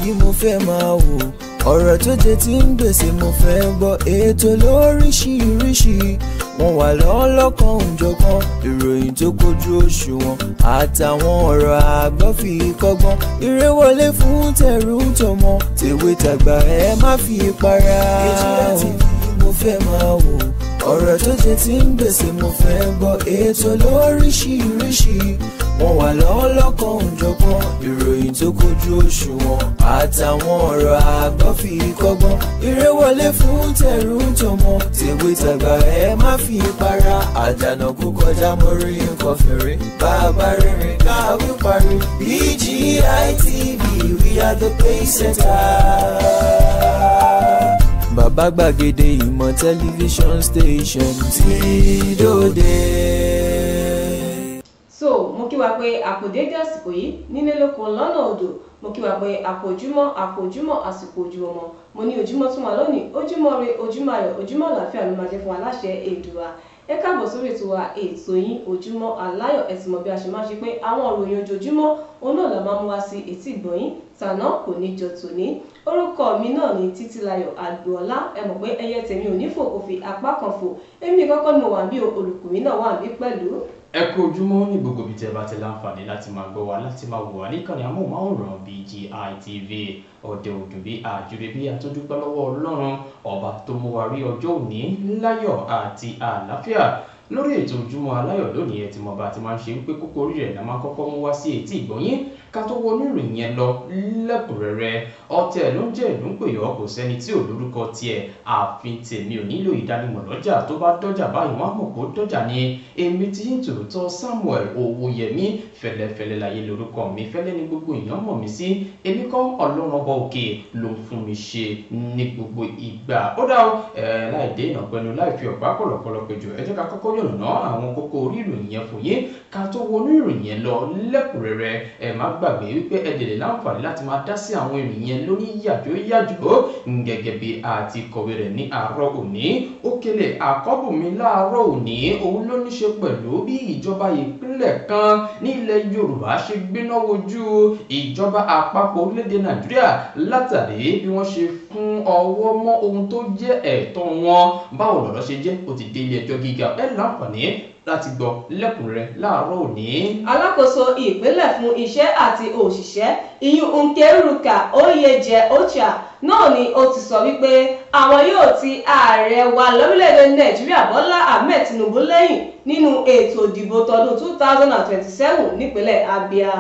TV mo fẹ́ máa wò, ọ̀rọ̀ tó jẹ ti ń gbèsè mo fẹ́ gbọ́, ètò lóríṣiríṣi wọ́n wà lọ́lọ́kan òjọ̀kan, ìròyìn tó kojú òṣùwọ̀n àtàwọn ọ̀rọ̀ àgbọ́ fi kọ́gbọ́n, eré wọlé fún tẹ̀rù tọmọ, tèwe tàgbà ẹ má fi para. Ètò TV mo fẹ́ máa wò, ọ̀rọ̀ tó jẹ ti ń gbèsè mo fẹ́ gbọ́, ètò lóríṣiríṣi wọ́n wà lọ́lọ́kan òjọ̀kan, ìròyìn tó kojú òṣùwọ̀n àtàwọn ọ̀rọ̀ àgbọ́ fi kọ́gbọ́n, eré wọlé fún tẹ̀rù tọmọ, tèwe tàgbà ẹ má fi para. Àjànàkú kọjá mórí nǹkan fèrè, bàbá rere káwí parí. BGI TV, we are the pace setter. Bàbá gbàgede ìmọ̀ tẹlifíṣọ̀n station tí dòde. So mo kí wa pé àkòdédé àsìkò yìí nílé lóko lọ́nà odò, mo kí wa pé àkójúmọ́ àsìkò ojúmọ́, mo ní ojúmọ́ tún wà lónìí, ojúmọ́ re ojúmọ́ ayọ̀ ojúmọ́ àlàáfíà ló máa jẹ́ fún wa láṣẹ Èdùà. Ẹ káàbọ̀ sórí ètò wa ètò yín ojúmọ́ aláyọ̀. Ẹ sì mọ̀ bí a ṣe máa ṣe pé àwọn ìròyìn ojoojúmọ́ òun náà la máa mú wá sí etí ìgbọ̀nyín, tàná kò ní jọ tòní. Orúkọ mi náà ni Títílayọ̀ Àgbọ̀ọ́lá. Ẹ mọ̀ pé ẹyẹ tèmi ò ní fò kò fi apá kan fò, èmi kọ́kọ́ ni mo wà bí olùkùnrin náà wà bí pẹ̀lú. Ẹ kú ojúmọ́ ní gbogbo ibi tí ẹ bá ti láǹfààní láti máa gbọ́ wa, láti máa wò wá níkànnì amóhùnmáwòrán BGI TV. Ọdẹ òdùn bí àjùrè bí àtúndúpẹ́ lọ́wọ́ Ọlọ́run ọba tó mú wa rí ọjọ́ òní láyọ̀ àti àlàáfíà. Lórí ètò ojúmọ́ aláyọ̀ lónìí ẹ ti mọ̀ bá ti máa ń ṣe ń pé kókó orí rẹ̀ la máa kọ́kọ́ mú wá sí etí ìgbọ̀nyín ká tó wọnú ìròyìn yẹn lọ lẹ́kùnrẹ́rẹ́. Ọ̀tẹ̀ ló ń jẹ́ ìlú ń pè ọ́, kò sẹ́ni tí ò lórúkọ tiẹ̀, àfin tèmi ò nílò ìdánimọ̀ lọ́jà, tó bá dọ́jà báyìí wọ́n á mọ̀ kó dọ́jà ni. Èmi tí ń tòótọ́ Samuel Owóyẹmí, fẹ́lẹ́fẹ́lẹ́ láyé lórúkọ mi, fẹ́lẹ́ ni gbogbo èèyàn mọ̀ mí sí. Èmi kọ́ Ọlọ́run ọba òkè ló ń fún mi ṣe ní gbogbo ìgbà. Ó dá o láì dé ìnàpẹ́nu láì fi ọ̀pá kọ̀lọ̀kọ̀lọ̀ péjọ, ẹ jẹ́ ká kọ́kọ́ yànnàná àwọn kókó orí ìròyìn yẹn fún yín ká tó wọnú ìròyìn yẹn lọ lẹ́kùnrẹ́rẹ́. Ẹ má gbàgbé wípé ẹ dẹ̀ lè láǹfààní láti máa dá sí àwọn ìròyìn yẹn lórí yàjó gẹ́gẹ́ bí a ti kọ̀wé rẹ̀ ní àárọ̀ òní. Òkèlè àkọ́bùnmi láàárọ̀ òní òun ló ní ṣe pẹ̀lú bí ìjọba ìpínlẹ̀ kan ní ilẹ̀ Yorùbá ṣe gbéná wojú ìjọba àpapọ̀ orílẹ̀-èdè Nàìjíríà látàrí bí wọ́n ṣe fún ọwọ́ mọ́ ohun tó jẹ́ ẹ̀tọ́ wọn. Báwo lọ̀rọ̀ ṣe jẹ́, ó ti dé ilé ẹjọ́ gíga, ẹ láǹfààní láti gbọ́ lẹ́kùnrẹ́rẹ́ láàárọ̀ òní. Alákòóso ìpínlẹ̀ fún iṣẹ́ àti òṣìṣẹ́ ìyún Nkeruka Oyeje Ocha náà ni ó ti sọ wípé àwọn yóò ti ààrẹ wa lórílẹ̀‐èdè Nàìjíríà Bọ́lá Ahmed Tinubu lẹ́yìn nínú ètò ìdìbò tọdún 2027 nípínlẹ̀ Abia.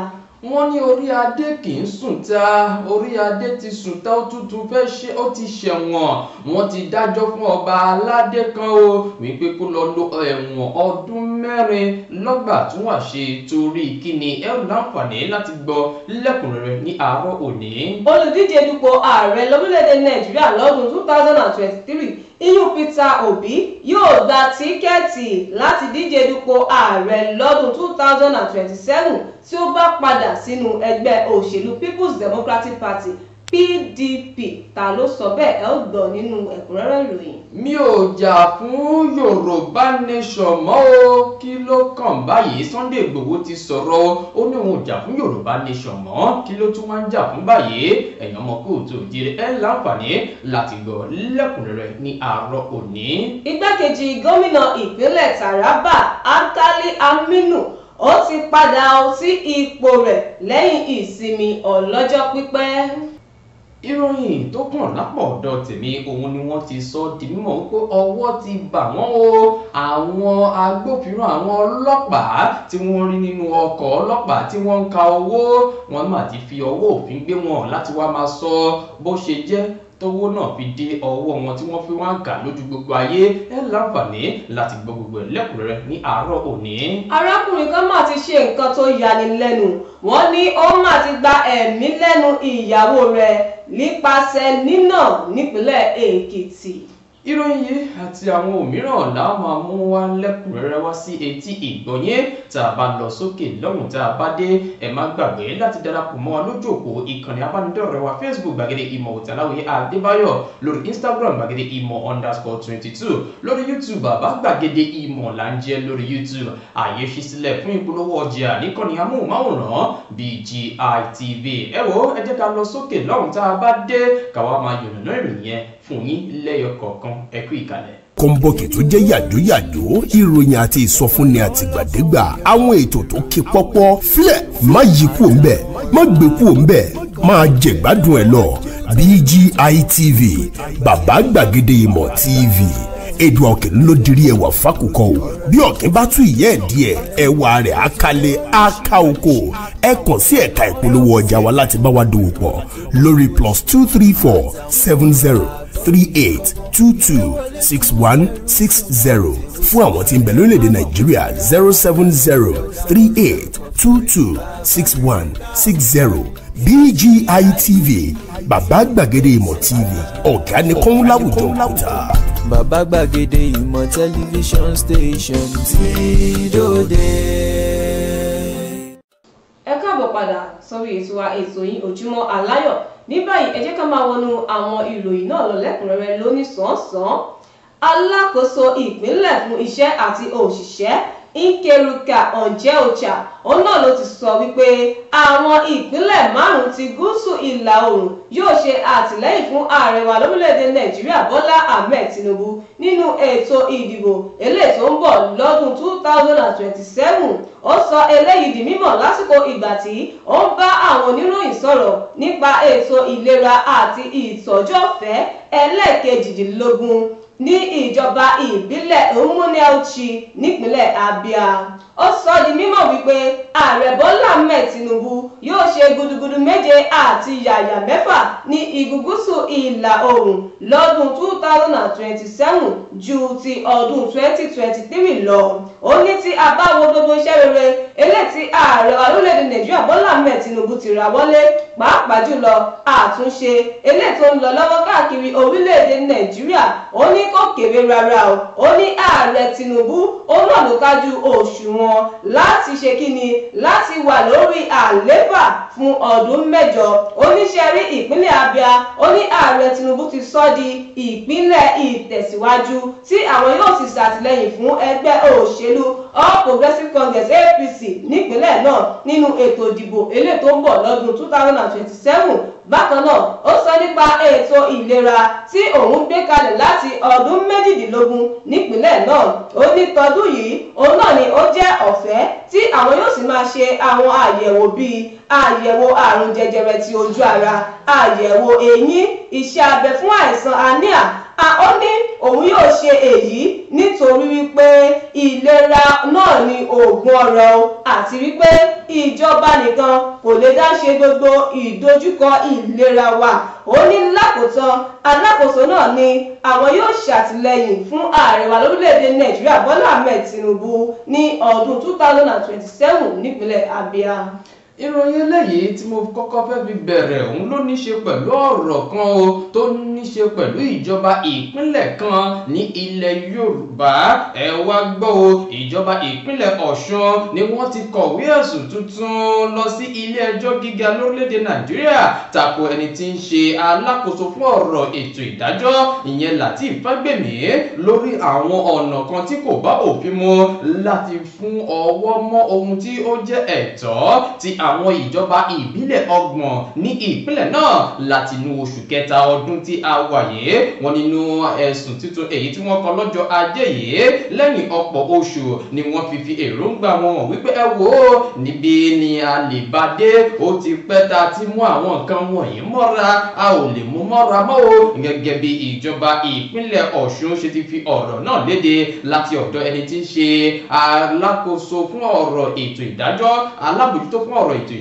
Wọ́n ní orí adé kì í sùn ta, orí adé ti sùn ta, ó tuntun fẹ́ ṣe, ó ti ṣẹ̀wọ̀n. Wọ́n ti dájọ́ fún ọba aládé kan o wípé kó lọ lo ẹ̀wọ̀n ọdún 4 lọ́gbà tún wà ṣe torí kíni. Ẹ ò láǹfààní láti gbọ́ lẹ́kùnrẹ́rẹ́ ní àárọ̀ òní. Olùdíje dupò ààrẹ lórílẹ̀‐èdè Nàìjíríà lọ́dún 2023 iyún Peter Obi yóò gba tíkẹ́ẹ̀tì láti díje dupò ààrẹ lọ́dún 2027 tí ó bá padà sínú ẹgbẹ́ òṣèlú People's Democratic Party PDP. Ta ló sọ bẹ́ẹ̀? Ẹ ó gbọ́ nínú ẹ̀kúnrẹ́rẹ́ ìròyìn. Mi ò jà fún Yorùbá nation mọ́ o, kí ló kàn báyìí? Sunday Igboho ti sọ̀rọ̀, ó ní òun ò jà fún Yorùbá nation mọ́, kí ló tún wá ń jà fún báyìí? Ẹ̀yàn ọmọ kóòtù òjìrè ẹ láǹfààní láti gbọ́ lẹ́kùnrẹ́rẹ́ ní àárọ̀ òní. Igbákejì gómìnà ìpínlẹ̀ Taraba Alkali Aminu ó ti padà sí ipò rẹ̀ lẹ́yìn ìsinmi ọlọ́jọ́ pípẹ́. Ìròyìn tó kàn lápò ọ̀dọ̀ tèmi òun ni wọ́n ti sọ di mímọ̀ pé ọwọ́ ti bà wọ́n o. Àwọn agbófinró, àwọn ọlọ́pàá tí wọ́n rí nínú ọkọ̀ ọlọ́pàá tí wọ́n ń ka owó, wọ́n mà ti fi ọwọ́ òfin gbé wọn láti wá máa sọ bó ṣe jẹ́ tówó náà fi dé ọwọ́ wọn tí wọ́n fi wá ń kà lójú gbogbo ayé. Ẹ láǹfààní láti gbọ́ gbogbo ẹlẹ́kùnrẹ́rẹ́ ní àárọ̀ òní. Arákùnrin kan mà ti ṣe nǹkan tó yani lẹ́nu. Wọ́n ní ó mà ti gba ẹ̀mí lẹ́nu ìyàwó rẹ̀ nípasẹ̀ nínà nípínlẹ̀ Èkìtì. ìròyìn yìí àti àwọn òmíràn la máa mú wá lẹ́kùnrẹ́rẹ́ wá sí etí ìgbọ̀nyé tá a bá lọ sókè lọ́hùn tá a bá dé. ẹ má gbàgbé láti darapọ̀ mọ́ wa lójú òpó ìkànnì abánidọ́rẹ̀ẹ́ wa Facebook gbàgede ìmọ̀ Ọ̀tàláwìyé Adébáyọ̀, lórí Instagram gbàgede ìmọ̀ _22, lórí YouTube bàbá gbàgede ìmọ̀ là ń jẹ́ lórí YouTube. àyè ṣí sílẹ̀ fún ìpolówó ọjà níkànnì amóhùnmáwòrán BGI TV. ẹ wo ẹ jẹ́ ká lọ sókè lọ́hùn tá a bá dé káwa máa yànnàná ìròyìn yẹn fún yín lẹ́yọ kọ̀ọ̀kan. ẹ kú ìkàlẹ̀. kọ́ńbọ̀kì tó jẹ́ yàjóyàjó, ìròyìn àti ìsọfúnni àtìgbàdégbà, àwọn ètò tó ké pọ́pọ́ filẹ̀ má yí kúò ń bẹ̀, má gbé kúò ń bẹ̀, máa jẹ̀gbádùn ẹ̀ lọ. BGI TV, bàbá gbàgede ìmọ̀ TV. Èdùà Òkè ló dirí ẹwà fákòkò o, bí ọ̀kín bá tú ìyẹ́ ẹ̀ díẹ̀ ẹwà rẹ̀ àkàlẹ̀ àkà oko. ẹ kàn sí ẹ̀ka ìpolówó ọjà wa láti bá wa dòwò pọ̀ lórí +234 70 38 22 61 60. fún àwọn tí ń bẹ lórílẹ̀‐èdè Nàìjíríà 070 38 22 61 60. BGI TV, bàbá gbàgede ìmọ̀ TV, ọ̀gá ni kọ́ń láwùjọ òkúta. bàbá gbàgede ìmọ̀ tẹlifíṣọ̀n station ti dòde. ẹ káàbọ̀ padà sórí ètò wa ètò yín Ojúmọ́ Aláyọ̀. ní báyìí ẹ jẹ́ ká máa wọnú àwọn ìròyìn náà lọ lẹ́kùnrẹ́rẹ́ lóníṣànsán. alákòóso ìpínlẹ̀ fún iṣẹ́ àti òṣìṣẹ́ Nkeruka Onyeocha òun náà ló ti sọ wípé àwọn ìpínlẹ̀ 5 ti gúúsù ìlà oòrùn yóò ṣe àtìlẹ́yìn fún ààrẹ wa lórílẹ̀‐èdè Nàìjíríà Bọ́lá Ahmed Tinubu nínú ètò ìdìbò eléyìí tó ń bọ̀ lọ́dún 2027. ó sọ eléyìí di mímọ̀ lásìkò ìgbà tí ó ń bá àwọn oníròyìn sọ̀rọ̀ nípa ètò ìlera àti ìtọ́jú ọ̀fẹ́ ẹlẹ́ẹ̀kejìdínlógún ní ìjọba ìbílẹ̀ Umunneochi nípínlẹ̀ Abia. ó sọ di mímọ̀ wípé ààrẹ Bọ́lá Ahmed Tinubu yóò ṣe gudugudu méje àti yàyà mẹ́fà ní igun gúúsù ìlà oòrùn lọ́dún 2027 ju ti ọdún 2023 lọ. ó ní tí a bá wo gbogbo iṣẹ́ rere eléyìí tí ààrẹ wa lórílẹ̀‐èdè Nàìjíríà Bọ́lá Ahmed Tinubu ti ra wọlé, pàápàá jùlọ àtúnṣe eléyìí tó ń lọ lọ́wọ́ káàkiri orílẹ̀‐èdè Nàìjíríà, ó ní kò kéré rárá o. ó ní ààrẹ Tinubu ó náà ló kájú òṣùwọ̀n láti ṣe kíni láti wà lórí àlééfà fún ọdún 8. oníṣẹ́ rí ìpínlẹ̀ Abia, ó ní ààrẹ Tinubu ti sọ di ìpínlẹ̀ ìtẹ̀síwájú tí àwọn yóò sì ṣàtìlẹ́yìn fún ẹgbẹ́ òṣèlú All Progressives Congress APC nípínlẹ̀ náà nínú ètò ìdìbò eléyìí tó ń bọ̀ lọ́dún 2027. bákan náà ó sọ nípa ètò ìlera tí òun gbé kalẹ̀ láti ọdún 18 nípínlẹ̀ náà. ó ní tọdún yìí òun náà ni ó jẹ́ ọ̀fẹ́ tí àwọn yóò sì máa ṣe àwọn àyẹ̀wò bíi àyẹ̀wò àrùn jẹjẹrẹ ti ojú ara, àyẹ̀wò eyín, iṣẹ́ abẹ fún àìsàn anemia. ó ní òun yóò ṣe èyí nítorí wípé ìlera náà ni oògùn ọrọ̀ àti wípé ìjọba nìkan kò lè dá ṣe gbogbo ìdojúkọ ìlera wa. ó ní lákòótán alákòóso náà ni àwọn yóò ṣàtìlẹ́yìn fún ààrẹ wa lórílẹ̀‐èdè Nàìjíríà Bọ́lá Ahmed Tinubu ní ọdún 2027 nípínlẹ̀ Abia. ìròyìn eléyìí tí mo kọ́kọ́ fẹ́ fi bẹ̀rẹ̀ òun ló ní ṣe pẹ̀lú ọ̀rọ̀ kan o tó ní ṣe pẹ̀lú ìjọba ìpínlẹ̀ kan ní ilẹ̀ Yorùbá. ẹ wá gbọ́ o, ìjọba ìpínlẹ̀ Ọ̀ṣun ni wọ́n ti kọ̀wé ẹ̀sùn tuntun lọ sí ilé ẹjọ́ gíga lórílẹ̀‐èdè Nàìjíríà tako ẹni tí ń ṣe alákòóso fún ọ̀rọ̀ ètò ìdájọ́ ìyẹn Lateef Fagbemi lórí àwọn ọ̀nà kan tí kò bá òfin mu láti fún ọwọ́ mọ́ ohun tí ó jẹ́ ẹ̀tọ́ tí àwọn ìjọba ìbílẹ̀ 30 ní ìpínlẹ̀ náà látinú oṣù kẹta ọdún tí a wà yìí. wọ́n nínú ẹ̀sùn tuntun èyí tí wọ́n kọ lọ́jọ́ Ajé yìí lẹ́yìn ọ̀pọ̀ oṣù ni wọ́n fi èròǹgbà wọn wípé ẹ wò ó níbi ni a lè bá dé, ó ti pẹ́ ta ti mú àwọn nǹkan wọ̀nyí mọ́ra, a ò lè mú mọ́ra mọ́ o. gẹ́gẹ́ bí ìjọba ìpínlẹ̀ Ọ̀ṣun ṣe ti fi ọ̀rọ̀ náà léde láti ọ̀dọ̀ ẹni tí ń ṣe alákòóso fún ọ̀rọ̀ ètò ìdájọ́, alábòjútó fún ọ̀rọ̀ ètò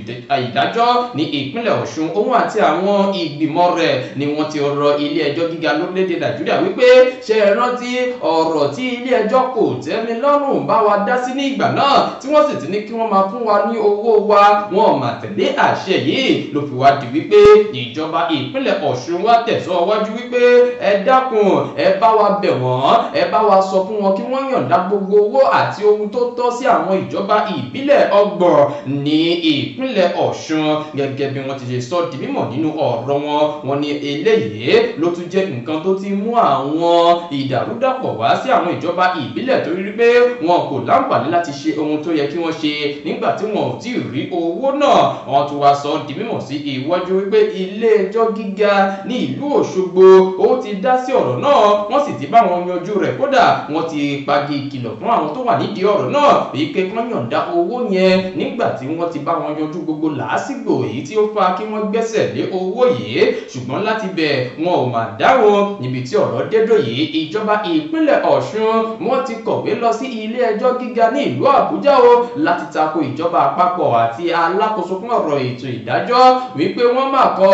ìdájọ́ ní ìpínlẹ̀ Ọ̀ṣun òun àti àwọn ìgbìmọ̀ rẹ̀ ni wọ́n ti rọ ilé ẹjọ́ gíga lórílẹ̀‐èdè Nàìjíríà wípé ṣe é rántí ọ̀rọ̀ tí ilé ẹjọ́ kò tẹ́mi lọ́rùn bá wa dá sí ní ìgbà náà tí wọ́n sì ti ní kí wọ́n máa fún wa ní owó wa wọn ò mà tẹ̀lé àṣẹ yìí ló fi wá di wípé ìjọba ìpínlẹ̀ Ọ̀ṣun wá tẹ̀síwájú wípé ẹ dákun ẹ bá wa bẹ̀ wọ́n ẹ bá wa sọ fún wọn kí wọ́n yọ̀ǹda gbogbo owó àti ohun tó tọ́ sí àwọn ìjọba ìbílẹ̀ 30 ní ìpínlẹ̀ Ọ̀ṣun gẹ́gẹ́ bí wọ́n ti ṣe sọ di mímọ̀ nínú ọ̀rọ̀ wọn ní eléyìí ló tún jẹ́ nǹkan tó ti mú àwọn ìdàrúdàpọ̀ wá sí àwọn ìjọba ìbílẹ̀ torí rí pé wọn kò láǹfààní láti ṣe ohun tó yẹ kí wọ́n ṣe nígbà tí wọn ò tí ì rí owó náà wọ́n tún wá sọ di mímọ̀ sí iwájú wípé ilé ẹjọ́ gíga ní ìlú Òṣogbo ó ti dá sí ọ̀rọ̀ náà wọ́n sì ti bá wọn yanjú rẹ̀ kódà wọ́n ti pagi ìkìlọ̀ fún àwọn tó wà nídìí ọ̀rọ̀ náà èyí pé kán yọ̀ǹda owó yẹn nígbà tí wọ́n ti bá wọn yanjú gbogbo làásìgbò èyí tí ó fa kí wọ́n gbẹ́sẹ̀ lé owó yìí ṣùgbọ́n láti bẹ̀ wọn ò mà dáhùn níbi tí ọ̀rọ̀ dédò yìí ìjọba ìpínlẹ̀ Ọ̀ṣun wọ́n ti kọ̀wé lọ sí ilé ẹjọ́ gíga ní ìlú Àbújá o láti tako ìjọba àpapọ̀ àti alákòóso fún ọ̀rọ̀ ètò ìdájọ́ wípé wọ́n máa kọ̀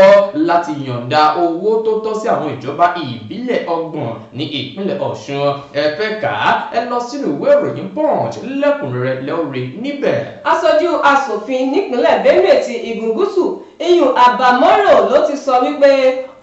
láti yọ̀ǹda owó tó tọ́ sí àwọn ìjọba ìbílẹ̀ 30 ní ìpínlẹ̀ Ọ̀ṣun ẹ fẹ́ kà á ẹ lọ sínú ìwé ìròyìn Punch lẹ́kùnrẹ́rẹ́ lórí níbẹ̀. aṣojú aṣòfin nípínlẹ̀ Benue ti Igun Gúúsù iyùn Abamoro ló ti sọ wípé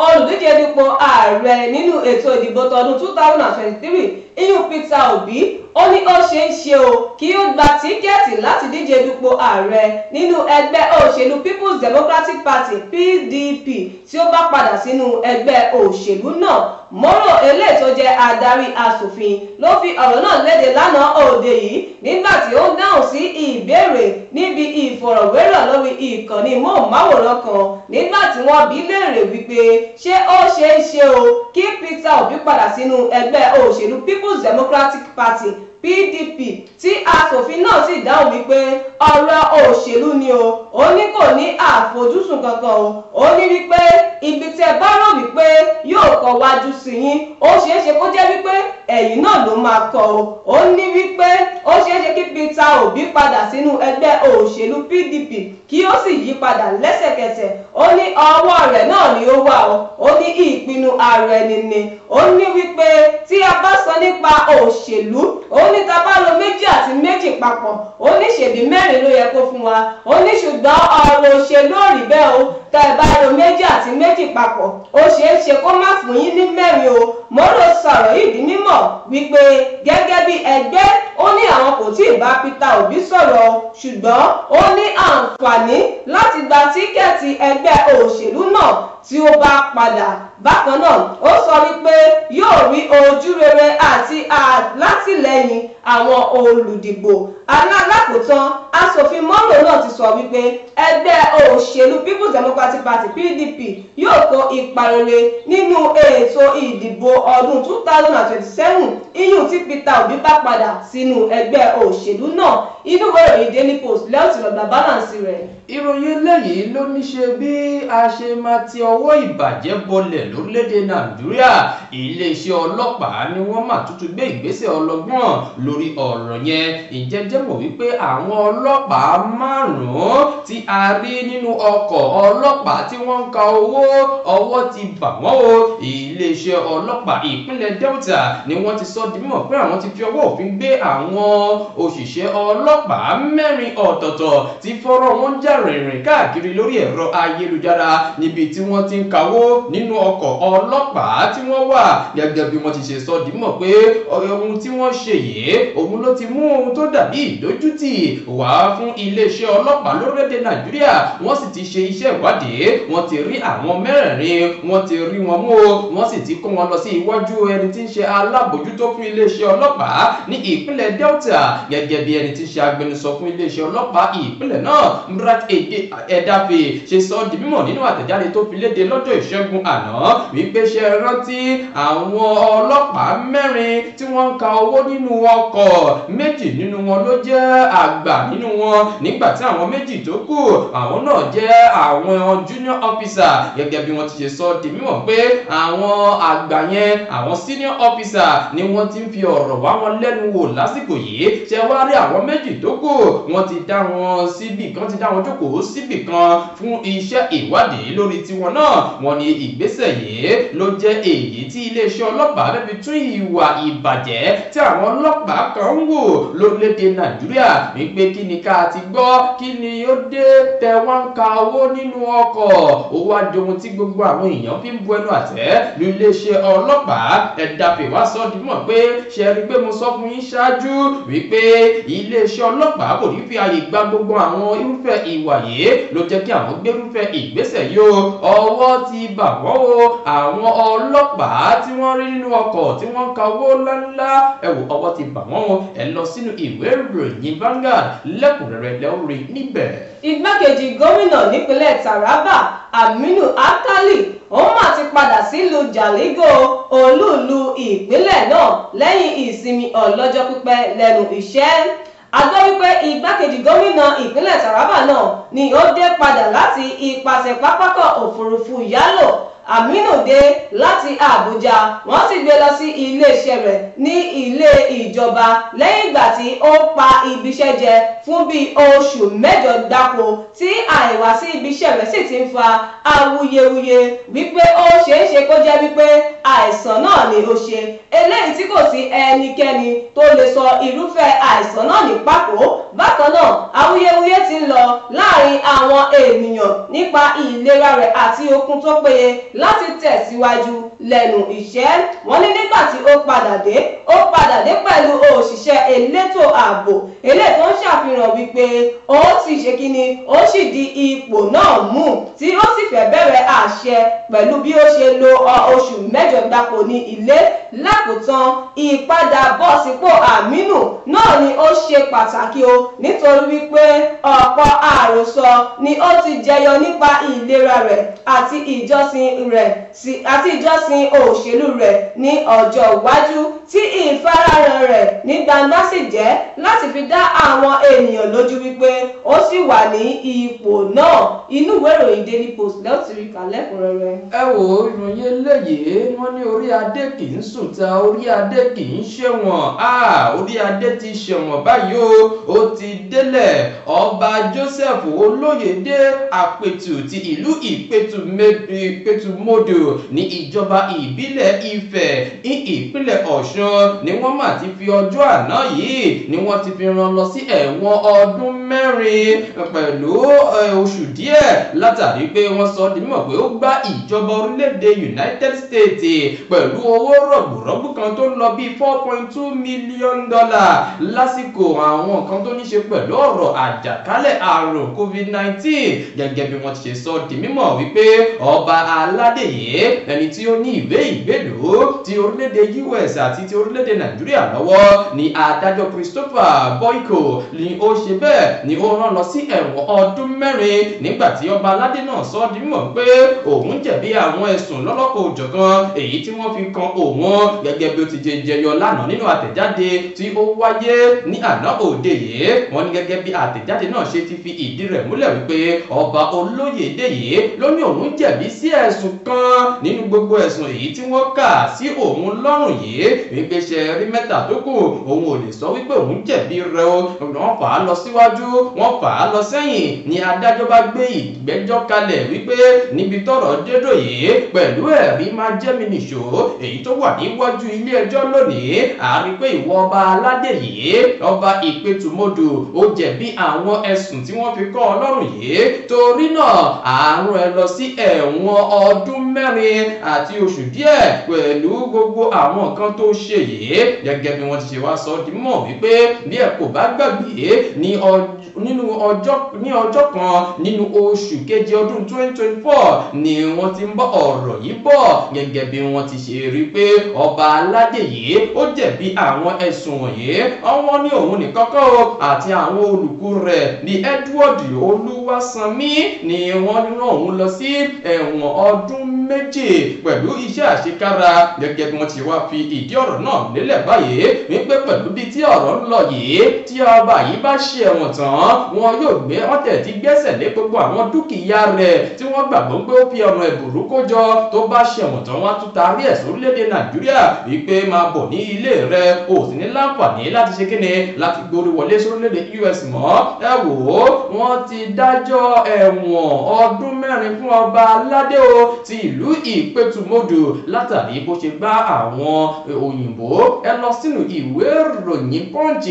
olùdíje dupò ààrẹ nínú ètò ìdìbò tọdún 2023 iyùn Peter Obi ó ní ó ṣeé ṣe o kí ó gba tíkẹ́ẹ̀tì láti díje dupò ààrẹ nínú ẹgbẹ́ òṣèlú People's Democratic Party PDP tí ó bá padà sínú ẹgbẹ́ òṣèlú náà. Moro eléyìí tó jẹ́ adarí aṣòfin ló fi ọ̀rọ̀ náà léde lánàá òde yìí nígbà tí ó ń dáhùn sí ìbéèrè níbi ìfọ̀rọ̀wérọ̀ lórí ìkànnì móhùnmáwòrán kan nígbà tí wọ́n bi léèrè wípé ṣé ó ṣeé ṣe o kí Peter Obi padà sínú ẹgbẹ́ òṣèlú People's Democratic Party PDP tí aṣòfin náà sì dáhùn wípé ọ̀rọ̀ òṣèlú ni o ó ní kò ní àfojúsùn kankan o ó ní wípé ibi tẹ́ bá rò wípé yóò kọ wájú sí yín ó ṣeé ṣe kó jẹ́ wípé ẹ̀yìn náà ló máa kọ o ó ní wípé ó ṣeé ṣe kí Peter Obi padà sínú ẹgbẹ́ òṣèlú PDP kí ó sì yí padà lẹ́sẹ̀kẹsẹ̀ ó ní ọwọ́ rẹ̀ náà ni ó wà o ó ní ìpinnu ààrẹ nìní ó ní wípé tí a bá sọ nípa òṣèlú ó ní tá bá ro méjì àti méjì papọ̀ ó ní ṣèbí mẹ́rin ló yẹ kó fún wa ó ní ṣùgbọ́n ọ̀rọ̀ òṣèlú ò rí bẹ́ẹ̀ o tá ẹ bá ro méjì àti méjì papọ̀ ó ṣeé ṣe kó má fún yín ní mẹ́rin o Moro sọ̀rọ̀ yìí di mímọ̀ wípé gẹ́gẹ́ bí ẹgbẹ́ ó ní àwọn kò tí ì bá Peter Obi sọ̀rọ̀ ṣùgbọ́n ó ní àǹfààní láti gba tíkẹ́ẹ̀tì ẹgbẹ́ òṣèlú náà tí ó bá padà. Bákan náà ó sọ wípé yóò rí ojú rere àti látìlẹ́yìn àwọn olùdìbò. Alákòótán aṣòfin Moro náà ti sọ wípé ẹgbẹ́ òṣèlú People's Democratic Party PDP yóò kó ipa rere nínú ètò ìdìbò ọdún 2027 iyùn tí Peter Obi bá padà sínú ẹgbẹ́ òṣèlú náà. Inú ìwé ìròyìn Daily Post lẹ́yìn tí lọ́gbà balance rẹ̀. Ìròyìn eléyìí ló ní ṣe bí a ṣe máa ti ọwọ́ ìbàjẹ́ bọlẹ̀ lórílẹ̀‐èdè Nàìjíríà iléeṣẹ́ ọlọ́pàá ni wọ́n máa tuntun gbé ìgbésẹ̀ ọlọ́gbọ́n lórí ọ̀rọ̀ yẹn. Ǹjẹ́ jẹ́ mọ̀ wípé àwọn ọlọ́pàá 5 tí a rí nínú ọkọ̀ ọlọ́pàá tí wọ́n ń ka owó ọwọ́ ti bà wọ́n o. Iléeṣẹ́ ọlọ́pàá ìpínlẹ̀ Delta ni wọ́n ti sọ di mímọ̀ pé àwọn ti fi ọwọ́ òfin gbé àwọn òṣìṣẹ́ ọlọ́pàá 4 ọ̀tọ̀ọ̀tọ̀ tí fọ́rọ̀ wọn já rìnrìn káàkiri lórí ẹ̀rọ ayélujára níbi tí wọ́n ti ń kawó nínú ọkọ̀ ọlọ́pàá tí wọ́n wà gẹ́gẹ́ bí wọ́n ti ṣe sọ di mímọ̀ pé ohun tí wọ́n ṣe yìí òun ló ti mú ohun tó dàbí ìdójútì wá fún iléeṣẹ́ ọlọ́pàá lórílẹ̀‐èdè Nàìjíríà wọ́n sì ti ṣe iṣẹ́ ìwádìí wọ́n ti rí àwọn 4 wọ́n ti rí wọn mú wọ́n sì ti kó wọn lọ sí iwájú ẹni tí ń ṣe alábòjútó fún iléeṣẹ́ ọlọ́pàá ní ìpínlẹ̀ Delta gẹ́gẹ́ bí ẹni tí ń ṣe agbẹnusọ fún iléeṣẹ́ ọlọ́pàá ìpínlẹ̀ náà Murat Edafe ṣe sọ di mímọ̀ nínú àtẹ̀jáde tó fi léde lọ́jọ́ Ìṣẹ́gun àná wípé ṣe rántí àwọn ọlọ́pàá 4 tí wọ́n ń ka owó nínú ọkọ̀ 2 nínú wọn ló jẹ́ àgbà nínú wọn nígbà tí àwọn 2 tó kù àwọn náà jẹ́ àwọn junior officer gẹ́gẹ́ bí wọ́n ti ṣe sọ di mímọ̀ pé àwọn àgbà yẹn àwọn senior officer ni wọ́n ti ń fi ọ̀rọ̀ wá wọn lẹ́nu wò lásìkò yìí ṣe wá rí àwọn 2 méjì tó kù wọ́n ti dá wọn síbì kan jókòó síbì kan fún iṣẹ́ ìwádìí lórí tiwọn náà. wọ́n ní ìgbésẹ̀ yìí ló jẹ́ èyí tí iléeṣẹ́ ọlọ́pàá fẹ́ fi tún ìwà ìbàjẹ́ tí àwọn ọlọ́pàá kan ń wò lórílẹ̀‐èdè Nàìjíríà wípé kí ni ká ti gbọ́, kí ni ó dé tẹ wọ́n ń ka owó nínú ọkọ̀. ó wá di ohun tí gbogbo àwọn èèyàn fi ń bu ẹnu àtẹ́ lu iléeṣẹ́ ọlọ́pàá. ẹ̀dàpẹ̀ wá sọ di mọ̀ pé ṣe rí pé mo sọ fún yín ṣáájú wípé iléeṣẹ́ ọlọ́pàá kò ní fi àyè gba gbogbo àwọn irúfẹ́ ìwà yìí ló jẹ́ kí àwọn gbérúfẹ́ ìgbésẹ̀ yìí o. ọwọ́ ti bà wọ́n o àwọn ọlọ́pàá tí wọ́n rí nínú ọkọ̀ tí wọ́n ń ka owó ńláńlá. ẹ wò ọwọ́ ti bà wọ́n o. ẹ lọ sínú ìwé ìròyìn Vanguard lẹ́kùnrẹ́rẹ́ lẹ́ọ̀rẹ́ níbẹ̀. Igbákejì gómìnà nípínlẹ̀ Taraba Aminu Alkali òun mà ti padà sílùú Jalingo olúùlú ìpínlẹ̀ náà lẹ́yìn ìsinmi ọlọ́jọ́ pípẹ́ lẹ́nu iṣẹ́. A gbọ́ wípé igbákejì gómìnà ìpínlẹ̀ Taraba náà ni ó dé padà láti ipasẹ̀ pápákọ̀ òfurufú Yálò. Aminu dé láti Àbújá wọ́n sì gbé lọ sí iléeṣẹ́ rẹ̀ ní ilé ìjọba lẹ́yìn ìgbà tí ó pa ibiṣẹ́ jẹ fún bíi oṣù 8 gbáko tí àìwá sí ibiṣẹ́ rẹ̀ sì ti ń fa awuyewuye wípé ó ṣeéṣe kó jẹ́ wípé àìsàn náà ni ó ṣe eléyìí tí kò sí ẹnikẹ́ni tó lè sọ irúfẹ́ àìsàn náà ní pàtó. Bákan náà awuyewuye ti ń lọ láàrin àwọn ènìyàn nípa ìlera rẹ̀ àti okun tó péye láti tẹ̀síwájú lẹ́nu iṣẹ́. wọ́n ní nígbà tí ó padà dé pẹ̀lú òṣìṣẹ́ elétò ààbò eléyìí tó ń ṣàfihàn wípé ó ti ṣe kíni ó sì di ipò náà mú tí ó sì fẹ́ bẹ̀rẹ̀ àṣẹ pẹ̀lú bí ó ṣe lo oṣù 8 gbáko ní ilé. lákòótán ìpadàbọ̀sípò Aminu náà ni ó ṣe pàtàkì o nítorí wípé ọ̀pọ̀ àròsọ ni ó ti jẹyọ nípa ìlera rẹ̀ àti ìjọsìn òṣèlú rẹ̀ ní ọjọ́ iwájú tí ìfarahàn rẹ̀ ní gbangba sì jẹ́ láti fi dá àwọn ènìyàn lójú wípé ó sì wà ní ipò náà. inú ìwé ìròyìn Daily Post lẹ́yìn tí rí kà lẹ́kùnrẹ́rẹ́. ẹ wo ìròyìn eléyìí wọ́n ní orí adé kì í sùn ta orí adé kì í ṣẹ̀wọ̀n orí adé ti ṣẹ̀wọ̀n báyìí ó ti délẹ̀. ọba Joseph Olóyèdé Àpètù ti ìlú Ìpètù Modò ní ìjọba ìbílẹ̀ Ifẹ̀ ní ìpínlẹ̀ Ọ̀ṣun ni wọ́n mà ti fi ọjọ́ àná yìí ni wọ́n ti fi rán lọ sí ẹ̀wọ̀n ọdún 4 pẹ̀lú oṣù díẹ̀ látàrí pé wọ́n sọ di mímọ̀ pé ó gbá ìjọba orílẹ̀-èdè United States pẹ̀lú owó rọ̀gbùrọ̀gbù kan tó ń lọ bí $4.2 million lásìkò àwọn nǹkan tó ní ṣe pẹ̀lú ọ̀rọ̀ àjàkálẹ̀ àrùn COVID-19 gẹ́gẹ́ bí wọ́n ti ṣe sọ di mímọ̀ wípé ọba aládé yìí ẹni tí ó ní ìwé ìgbélùú ti orílẹ̀-èdè US àti ti orílẹ̀-èdè Nàìjíríà lọ́wọ́ ni adájọ́ Christopher Boyko ni ó ṣe bẹ́ẹ̀ ni ó rán lọ sí ẹ̀wọ̀n ọdún 4 nígbà tí ọba aládé náà sọ di mímọ̀ pé òun jẹ̀bi àwọn ẹ̀sùn lọ́lọ́kọ̀ òjọ̀kan èyí tí wọ́n fi kan òun gẹ́gẹ́ bí ó ti jẹyọ lánàá nínú àtẹ̀jáde tí ó wáyé ní àná òde yìí. wọ́n ní gẹ́gẹ́ bí àtẹ̀jáde náà ṣe ti fi ìdí rẹ̀ múlẹ̀ wípé ọba Olóyèdé yìí ló ní òun jẹ̀bi sí ẹ̀sùn kan nínú gbogbo ẹ̀sùn èyí tí wọ́n kà sí òun lọ́rùn yìí wípé ṣe rí mẹ́ta tó kù òun ò lè sọ wípé òun jẹ̀bi rẹ̀ o. wọ́n fà á lọ síwájú wọ́n fà á lọ sẹ́yìn ni adájọ́ bá gbé ìgbẹ́jọ́ kalẹ̀ wípé níbi tọ́rọ̀ dédò yìí pẹ̀lú ẹ̀rí máa jẹ́mi nìṣó èyí tó wà níwájú ilé ẹjọ́ lónìí àrí pé ìwọ ọba aládé yìí ọba Ìpètù Modò ó jẹ̀bi àwọn ẹ̀sùn tí wọ́n fi kọ́ ọ lọ́rùn yìí torí náà àárún ẹ lọ sí ẹ̀wọ̀n ọdún 4 àti oṣù díẹ̀ pẹ̀lú gbogbo àwọn nǹkan tó ṣe yìí gẹ́gẹ́ bí wọ́n ti ṣe wá sọ di mọ̀ wípé bí ẹ kò bá gbàgbé ní ọjọ́ kan nínú oṣù keje ọdún 2024 ni wọ́n ti ń bọ́ ọ̀rọ̀ yìí bọ̀ gẹ́gẹ́ bí wọ́n ti ṣe rí pé ọba aládé yìí ó jẹ̀bi àwọn ẹ̀sùn wọ̀nyí wọ́n ní òun nìkan kọ́ àti àwọn olùkú rẹ̀ ní Edward Olúwasanmi ni wọ́n rán òun lọ sí ẹ̀wọ̀n ọdún 2 pẹ̀lú iṣẹ́ àṣekára gẹ́gẹ́ bí wọ́n ti wá fi ìdí ọ̀rọ̀ náà lélẹ̀ báyìí wípé pẹ̀lú bí tí ọ̀rọ̀ ń lọ yìí tí ọba yìí bá ṣe ẹ̀wọ̀n tán wọn yóò gbé ọ̀tẹ̀ tí gbẹ́sẹ̀ lé gbogbo àwọn dúkìá rẹ̀ tí wọ́n gbàgbọ́ pé ó fi ọ̀nà ẹ̀bùrú kó jọ tó bá ṣe ẹ̀wọ̀n tán wọ́n á tún tún tarí ẹ̀ sórílẹ̀-èdè Nàìjíríà wípé máa bọ̀ ní ilé rẹ̀ ò sì ní láǹfààní láti ṣe kíni láti gborí wọlé sórílẹ̀-èdè US mọ́. Ẹ wò ó, wọ́n ti dájọ́ ẹ̀wọ̀n ọdún 4 fún ọba aládé o ti ìlú Ìpẹ̀tùmodù látàrí bó ṣe gbá àwọn òyìnbó. Ẹ lọ sínú ìwé ìròyìn Punch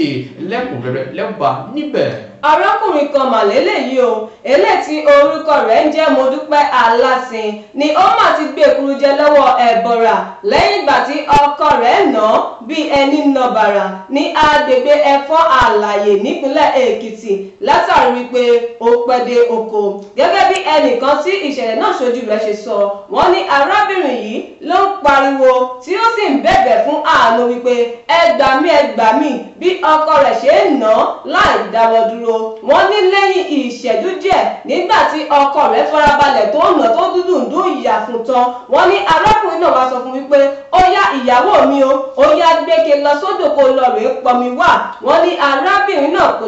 lẹ́kùnrẹ́rẹ́ lẹ́bàá níbẹ̀. Arákùnrin kan màlélẹ̀ yìí o, eléyìí tí orúkọ rẹ̀ ń jẹ́ Modúpẹ́ Alásin ni ó mà ti gbé èkuru jẹ lọ́wọ́ Ẹ̀bọ̀rà lẹ́yìn ìgbà tí ọkọ rẹ̀ nà án bí ẹni nà bàrà ní agbègbè Ẹ̀fọ́n Àlàyé nípínlẹ̀ Èkìtì látàrí wípé ó pẹ́ dé oko. Gẹ́gẹ́ bí ẹnìkan tí ìṣẹ̀lẹ̀ náà ṣojú rẹ̀ ṣe sọ, wọ́n ní arábìnrin yìí ló ń pariwo tí ó sì ń bẹ̀bẹ̀ fún àánú wípé ẹ gbà mí bí ọkọ rẹ̀ ṣe ń nà án láì dáwọ́ dúró. Wọ́n ní lẹ́yìn ìṣẹ́jú díẹ̀ nígbà tí ọkọ rẹ̀ farabalẹ̀ tó nà tó dúdùn ìyà fún tán, wọ́n ní arákùnrin náà wá sọ fún wípé ó yá ìyàwó mi o, ó yá gbéke lọ sódò kó lọ rèé pọnmi wá. Wọ́n ní arábìnrin náà kò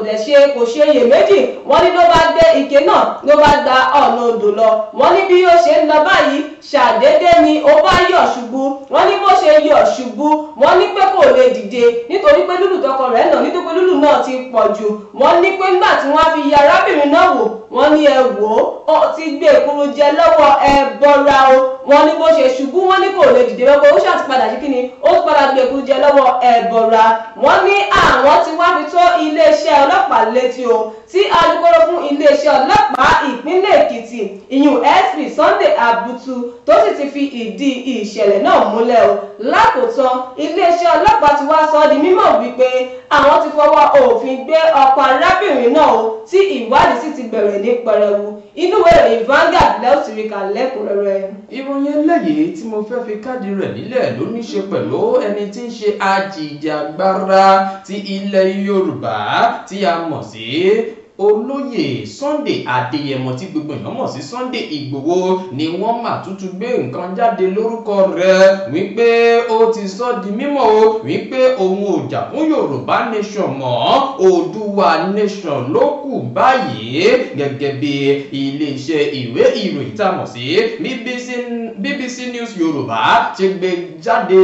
ṣe iyèméjì, wọ́n ní ló bá gbé ike náà ló bá gba ọ̀nà odò lọ. Wọ́n ní bí ó ṣe ń lọ báyìí ṣàdédé ni ó bá yọ̀ ṣubú. Wọ́n ní bó ṣe yọ̀ ṣubú, wọ́n ní pé kò lè dìde nítorí pé lúlù tọkọ rẹ̀ náà nítorí pé lúlù náà ti pọ̀ jù. Wọ́n ní pé nígbà tí wọ́n fi ya arábìnrin náà wò, wọ́n ní ẹ wò ó ti gbé èkuru jẹ lọ́wọ́ Ẹ̀bọ̀rà o. Wọ́n ní bó ṣe ṣubú, wọ́n ní kò lè dìde lọ́wọ́, ó ṣàti padà sí kíni, ó padà gbé èkuru jẹ lọ́wọ́ Ẹ̀bọ̀rà. Wọ́n ní àwọn tí wá fi tó iléeṣẹ́ ọlọ́pàá létí o, tí alukoro fún iléeṣẹ́ ọlọ́pàá ìpínlẹ̀ Èkìtì ìyún SP Sunday Abutu tó sì ti fi ìdí ìṣẹ̀lẹ̀ náà múlẹ̀ o. Lákòótán iléeṣẹ́ ọlọ́pàá ti wá sọ di mímọ̀ wípé àwọn ti fọwọ́ òfin gbé ọkọ arábìnrin náà o, tí ìwádìí sì ti bẹ̀rẹ̀ ní pẹrẹwu. Inú ìròyìn Vanguard lẹ́ọ̀tìríkà lẹ́kùnrẹ́rẹ́. Ìròyìn eléyìí tí mo fẹ́ fi káàdì rẹ̀ nílẹ̀ ló ní ṣe pẹ̀lú ẹni tí ń ṣe ajìjàgbara ti ilẹ̀ Yorùbá tí a mọ̀ sí Olóyè Sunday Adéyẹmọ tí gbogbo èèyàn mọ̀ sí Sunday Ìgbòho ni wọ́n mà tútù gbé nǹkan jáde lórúkọ rẹ̀ wípé ó ti sọ di mímọ̀ o wípé òun ò jà fún Yorùbá nation mọ́, Oòduà nation ló kù báyìí. Gẹ́gẹ́ bí iléeṣẹ́ ìwé ìròyìn tá a mọ̀ sí BBC News Yorùbá ti gbé jáde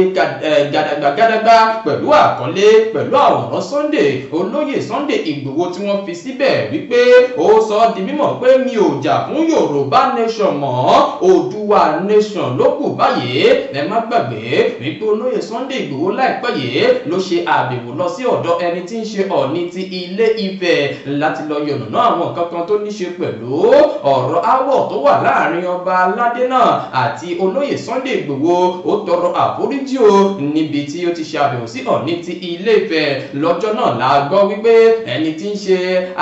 gàdàgbà pẹ̀lú àkọlé pẹ̀lú àwòrán Olóyè Sunday Ìgbòho tí wọ́n fi síbẹ̀ wípé ó sọ di mímọ̀ pé mi ò jà fún Yorùbá nation mọ́, Oòduà nation ló kù báyìí. Ẹ má gbàgbé wípé Olóyè Sunday Ìgbòho láìpẹ́ yìí ló ṣe àbẹ̀wò lọ sí ọ̀dọ̀ ẹni tí ń ṣe Ọọ̀ni ti Ilé Ifẹ̀ láti lọ yànnàná àwọn nǹkan kan tó ní ṣe pẹ̀lú ọ̀rọ̀ áwọ̀ tó wà láàrin ọba aládé náà àti Olóyè Sunday Ìgbòho. Ó tọrọ àforíjì o níbi tí ó ti ṣe àbẹ̀wò sí Ọọ̀ni ti Ilé Ifẹ̀. Lọ́jọ́ náà la gbọ́ wípé ẹni tí ń ṣe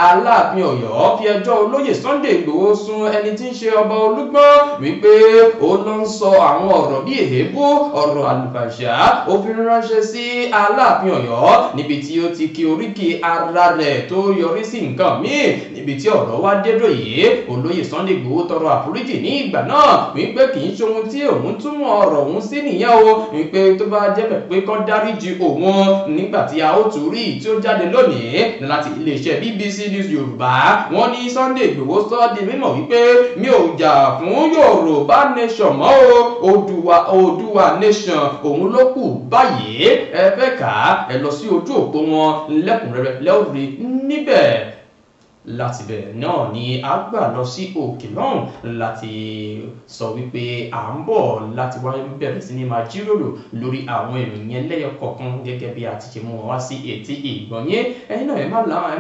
Aláàfin Ọ̀yọ́ fi ẹjọ́ Olóyè Sunday Ìgbòho sùn ẹni tí ń ṣe ọba Olúgbọ́n wípé ó lọ ń sọ àwọn ọ̀rọ̀ bí èébú, ọ̀rọ̀ àlùfàǹṣá ó fi ránṣẹ́ sí Aláàfin Ọ̀yọ́ níbi tí ó ti kí oríkì ara rẹ̀ tó yọrí sí nǹkan míì. Níbi tí ọ̀rọ̀ wá dédò yìí, Olóyè Sunday Ìgbòho tọrọ àforíjì ní ìgbà náà wípé kì í ṣe ohun tí òun túmọ̀ ọ̀rọ̀ òun sí nìyẹn o, wípé tó bá jẹ́ pé kán dáríjì òun. Nígbà tí a ó tún rí tí ó jáde lónìí láti iléeṣẹ́ BBC News Yorùbá, wọ́n ní Sunday Ìgbòho sọ di mímọ̀ wípé mi ò jà fún Yorùbá nation mọ́ o, Oòduà nation òun ló kù báyìí. Ẹ fẹ́ kà á, ẹ lọ sí ojú òpó wọn lẹ́kùnrẹ́rẹ́ lẹ́ọ̀rí níbẹ̀. Láti bẹ̀rẹ̀ náà ni a gbà lọ sí òkè lọ́hùn láti sọ wípé à ń bọ̀ láti wá bẹ̀rẹ̀ sí ní máa jíròrò lórí àwọn ìròyìn ẹlẹ́yọ kọ̀ọ̀kan gẹ́gẹ́ bí a ti ṣe mú wọn wá sí etí ìgbọ̀nyé. Ẹ̀yin náà ẹ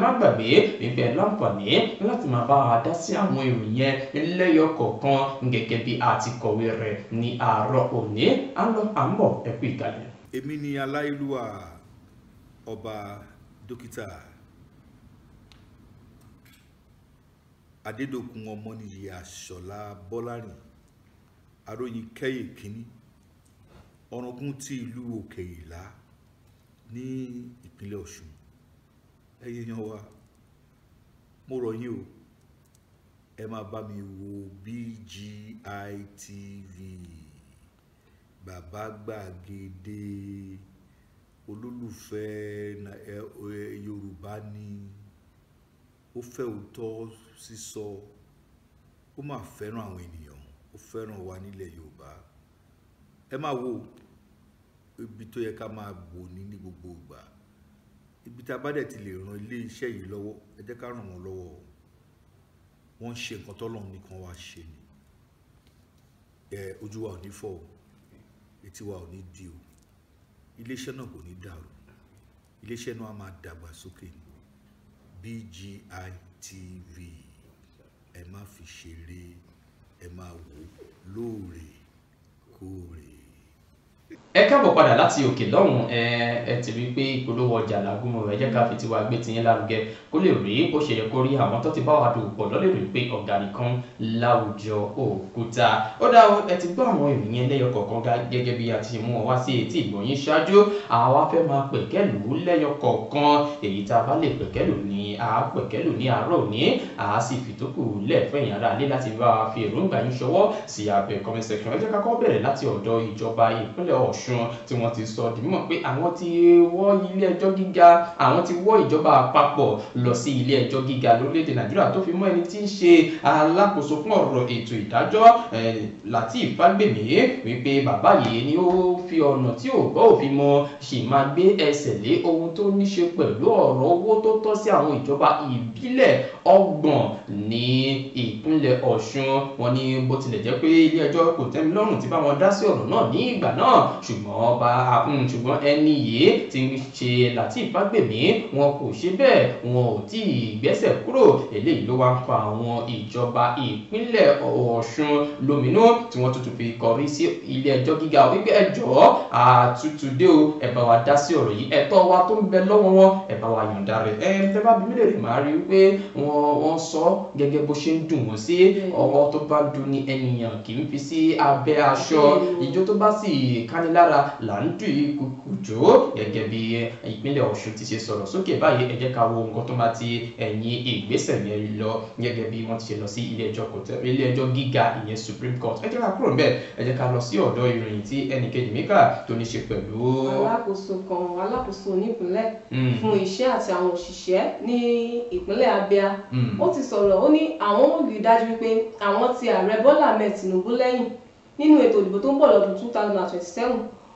má gbàgbé wípé láǹfààní láti máa bá wa dá sí àwọn ìròyìn ẹlẹ́yọ kọ̀ọ̀kan gẹ́gẹ́ bí a ti kọ̀wé rẹ̀ ní àárọ̀ òní. À ń bọ̀ ẹ kú ìkàlẹ̀. Èmi ni Aláìlúwà ọba dókítà Adédòkun Ọmọnìyí Àṣọlá Bọ́lárìn Aróyin Kẹ́yè Kínní Ọ̀ràngún ti ìlú Òkè Ìlá ní ìpínlẹ̀ Ọ̀ṣun. Ẹ̀yin èèyàn wa, mo rọ̀ yín o, ẹ máa bá mi wo BGI TV, Bàbá Gbàgede, olólùfẹ́ Yorùbá ni, ó fẹ́ òótọ́ sísọ, ó máa fẹ́ràn àwọn ènìyàn, ó fẹ́ràn wa nílẹ̀ Yorùbá. Ẹ ẹ máa wo ibi tó yẹ ká máa wò ní gbogbo ìgbà, ibi tá a bá dẹ̀ ti lè ran ilé iṣẹ́ yìí lọ́wọ́ ẹ jẹ́ ká ràn wọ́n lọ́wọ́. Wọ́n ń ṣe nǹkan tọ́lọ́run nìkan wá ṣe ni. Ojú wa ò ní fọ́ o, etí wa ò ní di o, iléeṣẹ́ náà kò ní dàrú, iléeṣẹ́ náà á máa dàgbà sókè ni. BGI TV ẹ má fi ṣeré, ẹ máa wò lóòrèkóòrè. Ẹ káàbọ̀ padà láti òkè lọ́hùn. Ẹ ti rí pé ìpolówó ọjà làgùnmọ̀ rẹ̀ jẹ́ ká fi tiwa gbé tiyín lárugẹ kó lè rí bó ṣe yẹ kó rí. Àwọn tó ti bá wa dòwò pọ̀ lọ́lẹ̀ rí pé ọ̀gá nìkan láwùjọ òkúta. Ó dá ẹ ti gbọ́ àwọn ìròyìn ẹlẹ́yọ kọ̀ọ̀kan gẹ́gẹ́ bí a ti mú wọn wá sí etí ìgbọ̀nyín ṣáájú. Àwa fẹ́ máa pẹ̀kẹ́lù lẹ́yọ kọ̀ọ̀kan, èyí tá a bá lè pẹ̀kẹ́lù ní pẹ̀kẹ́lù ní àárọ̀ òní, a sì fi tó kù lẹ̀ fún ẹ̀yin ará ilé láti bá wa fi èròǹgbà yín ṣọwọ́ sí abẹ́ comment section. Ẹ jẹ́ ká kọ́ bẹ̀rẹ̀ láti ọ̀dọ̀ ìjọba ìpínlẹ̀ Ọ̀ṣun tí wọ́n ti sọ di mímọ̀ pé àwọn ti wọ́ ilé ẹjọ́ gíga, àwọn ti wọ́ ìjọba àpapọ̀ lọ sí ilé ẹjọ́ gíga lórílẹ̀‐èdè Nàìjíríà tó fi mọ́ ẹni tí ń ṣe alákòóso fún ọ̀rọ̀ ètò ìdájọ́ Lateef Fagbemi wípé bàbá yìí ni ó fi ọ̀nà tí ò gbọ́ òfin mọ ṣì máa gbé ẹsẹ̀ lé ohun tó ní ṣe pẹ̀lú ọ̀rọ̀ owó tó tọ́ sí àwọn ìjọba ìbílẹ̀ 30 ní ìpínlẹ̀ Ọ̀ṣun. Wọ́n ní bó tilẹ̀ jẹ́ pé ilé ẹjọ́ kò tẹ́mi lọ́rùn ti bá wọn dá sí ọ̀rọ̀ náà ní ìgbà náà, ṣùgbọ́n ẹni yìí ti ń ṣe Lateef Fagbemi wọn kò ṣe bẹ́ẹ̀, wọn ò tí ì gbẹ́sẹ̀ kúrò. Eléyìí ló wá ń pa àwọn ìjọba ìpínlẹ̀ Ọ̀ṣun lóminú tí wọ́n tuntun fi kọrí sí ilé ẹjọ́ gíga wípé ẹ jọ̀ọ́ àtútù dé o, ẹ bá wa dá sí ọ̀rọ̀ yìí, ẹ̀tọ́ wa tó ń bẹ lọ́wọ́ wọn ẹ bá wa yọ̀ǹda rẹ̀. Tẹ́ bá bí mi lè rí màá rí wípé wọ́n sọ gẹ́gẹ́ bó ṣe ń dùn wọ́n sí. Ọwọ́ tó bá dùn ní ènìyàn kì í fi sí abẹ́ aṣọ, ìjó tó bá sì kánilára là ń dùn ìkùkù jò. Gẹ́gẹ́ bí ìpínlẹ̀ Ọ̀ṣun ti ṣe sọ̀rọ̀ sókè báyìí, ẹ jẹ́ ká wo nǹkan tó bá ti ẹ̀yìn ìgbésẹ̀ yẹn lọ gẹ́gẹ́ bí wọ́n ti ṣe lọ sí ilé ẹjọ́ gíga ìyẹn Supreme Court. Ẹ jẹ́ ká kúrò níbẹ̀, ẹ jẹ́ ká lọ sí ọ̀dọ̀ ìròyìn tí ẹnìkejì mi kà tó ní ṣe pẹ̀lú alákòóso nípínlẹ̀ fún iṣẹ́ àti àwọn òṣìṣẹ́ ní ìpínlẹ̀ Abia. Ó ti sọ̀rọ̀, ó ní àwọn ò rí dájú wípé àwọn ti ààrẹ Bọ́lá Ahmed Tinubu lẹ́yìn nínú ètò ìdìbò tó ń bọ̀ lọ́dún 2027.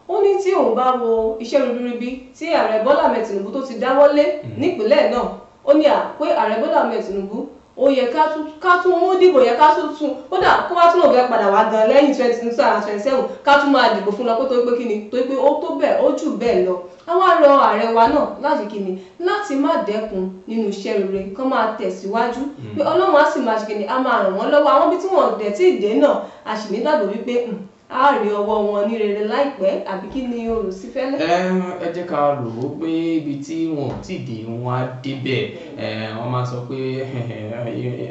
Ó ní tí òun bá wo iṣẹ́ ribiribi tí ààrẹ Bọ́lá Ahmed Tinubu tó ti dáwọ́lé nípínlẹ̀ náà, ó ní pé ààrẹ Bọ́lá Ahmed Tinubu ó yẹ ká tún owó dìbò yẹ ká tún kódà kó wá tún lòun fẹ́ padà wá gan lẹ́yìn 2027 ká tún máa dìbò fún lọ pé tó pé kíni tó pé ó tó bẹ́ẹ̀ ó jù bẹ́ẹ̀ lọ. Àwọn àrọ ààrẹ wa náà láti kíni láti má dẹ́kun nínú iṣẹ́ rere kán máa tẹ̀síwájú pé Ọlọ́run á sì máa ṣe kíni á máa ràn wọ́n lọ́wọ́. Àwọn ibi tí wọ́n dẹ̀ tí ì dé náà a sì nígbàgbọ́ wípé a rí ọwọ́ wọn ní rere láìpẹ́, àbí kí ni o rò sí fẹ́lẹ́? Ẹ jẹ́ ká rò ó pé ibi tí wọn ò tí ì dé wọn á débẹ̀. Wọ́n máa sọ pé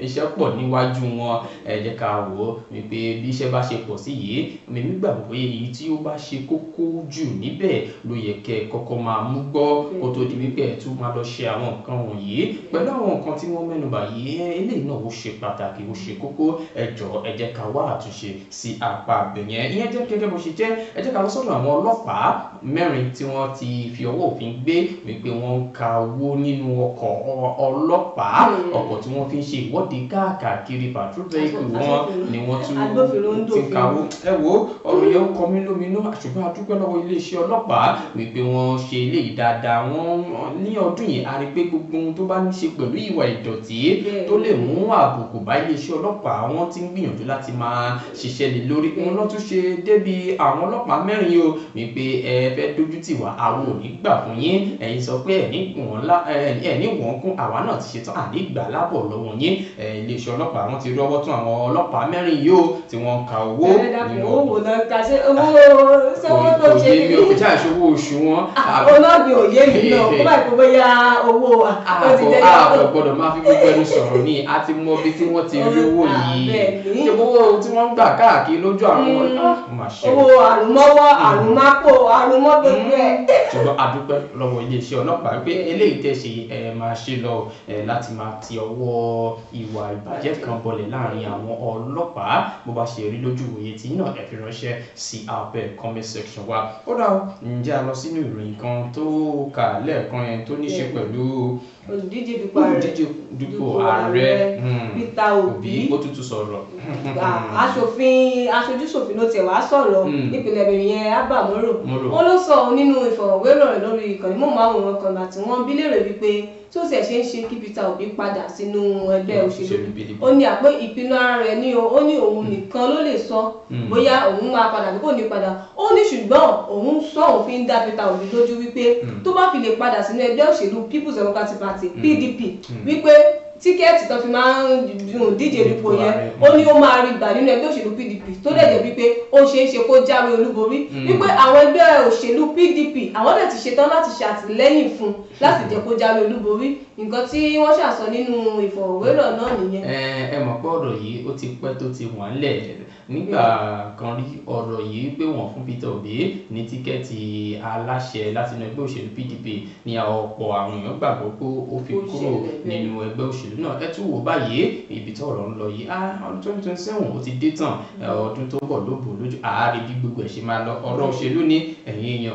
iṣẹ́ pọ̀ níwájú wọn. Ẹ jẹ́ ká wò ó wípé bí iṣẹ́ bá ṣe pọ̀ sí yìí, mímí gbàgbọ́ pé èyí tí ó bá ṣe kókó jù níbẹ̀ ló yẹ kẹ́ ẹ kọ́kọ́ máa mú gbọ́ kó tó di wípé ẹ tún máa lọ ṣe àwọn nǹkan wọ̀nyí. Pẹ̀lú àwọn nǹkan tí wọ́n mẹ́nubà yìí, eléyìí náà ó ṣe pàtàkì, ó ṣe kókó. Ẹ jọ̀ọ́ ẹ jẹ́ ká wá àtúnṣe sí apá abẹ̀yẹn. Ìyẹn jẹ́ gẹ́gẹ́ bó ṣe jẹ́. Ẹ jẹ́ ká lọ sọ́dọ̀ àwọn ọlọ́pàá 4 tí wọ́n ti fi ọwọ́ òfin gbé wípé wọ́n ń ka owó nínú ọkọ̀ ọlọ́pàá, ọkọ̀ tí wọ́n fi ń ṣe ìwọ́de káàkiri patrol vehicle wọn ni wọ́n tún ti kawó. Ẹ wo ọ̀rọ̀ yẹn kọ mí lóminú, ṣùgbọ́n a dúpẹ́ lọ́wọ́ iléeṣẹ́ ọlọ́pàá wípé wọ́n ṣe eléyìí dáadáa. Wọ́n ní ọdún yìí a rí pé gbogbo ohun tó bá ní ṣe pẹ̀lú ìwà ìdọ̀tí tó lè mú àbùkù bá iléeṣẹ́ ọlọ́pàá wọ́n ti ń gbìyànjú láti máa ṣiṣẹ́ lé lórí. Wọ́n lọ́ tún ṣe débi àwọn ọlọ́pàá 4 o wípé ẹ fẹ́ dójú tì wá, àwọn ò ní gbà fún yín. Ẹ̀yin sọ pé ẹ̀ní wọ́n kún, àwa náà ti ṣetán àní gbà lábọ̀ lọ́wọ́ yín. Iléeṣẹ́ ọlọ́pàá wọ́n ti rọ́wọ́ tún àwọn ọlọ́pàá 4 yìí o tí wọ́n ka owó nínú owó náà ká ṣe owó sọ́wọ́ tó ṣe ní òkú tí àìṣe owó oṣù wọn. Olóògbé òye mi náà kó bá ìpò bóyá owó àpò gbọ́dọ̀ máa fi gbogbo ẹnu sọ̀rọ̀ ní àti mọ ibi tí wọ́n ti rí owó yìí. Ṣé owó tí wọ́n ń gbà káàkiri lójú àwọn owó àrùmọ́wọ́ àrùmápò àrùn mo mọ́ gbogbo ẹ̀. ṣùgbọ́n a dúpẹ́ lọ́wọ́ iléeṣẹ́ ọlọ́pàá pé eléyìí tẹ́ ṣe máa ṣe lọ láti máa ti ọwọ́ ìwà ìbàjẹ́ kan bọlẹ̀ láàrin àwọn ọlọ́pàá bó bá ṣe rí lójú òye tí náà ẹ fi ránṣẹ́ sí abẹ́ comment section wa. ó dà ó ǹjẹ́ a lọ sínú ìròyìn kan tó kà lẹ́ẹ̀kan yẹn tó ní ṣe pẹ̀lú olùdíje dupò ààrẹ Peter Obi ó tútù sọ̀rọ̀. aṣojúṣòfin ló tiẹ̀ wá sọ̀rọ̀ nípìnlẹ̀ Benin yẹn Abba Moro wọn ló sọ nínú ìfọ̀rọ̀wérọ̀ rẹ̀ lórí ìkànnì mọ́ọ̀máwòrán kan láti wọ́n bí léèrè wípé tí ó sì ṣe ń ṣe kí Peter Obi padà sínú ẹgbẹ́ òṣèlú ó ní àpé ìpinnu ara rẹ̀ ní ó ní òun nìkan ló lè sọ bóyá òun máa padà bí kò ní padà ó ní ṣùgbọ́n òun sọ òun fi ń dá Peter Obi lójú wípé tó bá fi lè padà sínú ẹgbẹ́ òṣèlú People's Democratic Party PDP wípé tíkẹ́ẹ̀tì tó fi máa ń díje dupò yẹn ó ní ó máa rí gbà nínú ẹgbẹ́ òṣèlú PDP tó dẹ̀ jẹ́ wípé ó ṣeé ṣe kó jáwé olúborí wípé àwọn ẹgbẹ́ òṣèlú PDP àwọn dẹ̀ ti ṣetán láti ṣe àtìlẹ́yìn fún láti jẹ́ kó jáwé olúborí nǹkan tí wọ́n ṣàsọ nínú ìfọ̀rọ̀wérọ̀ náà nìyẹn. ẹ mọ̀ pé ọ̀rọ̀ yìí ó ti pẹ́ tó ti wà ńlẹ̀ nígbà kan rí ọ̀rọ̀ yìí pé wọ́n fún Peter Obi ní tíkẹ́ẹ̀tì aláṣẹ láti inú ẹgbẹ́ òṣèlú PDP ní ọ̀pọ̀ àwọn èèyàn gbàgbọ́ pé ó fi kúrò nínú ẹgbẹ́ òṣèlú náà. ẹ tún wò báyìí ibi tí ọ̀rọ̀ ń lọ yìí ọdún 2027 ó ti dé tán ọdún tó bọ̀ ló bò lójú ààrẹ bí gbogbo ẹ̀ ṣe máa lọ ọ̀rọ̀ òṣèlú ní ẹ̀yìn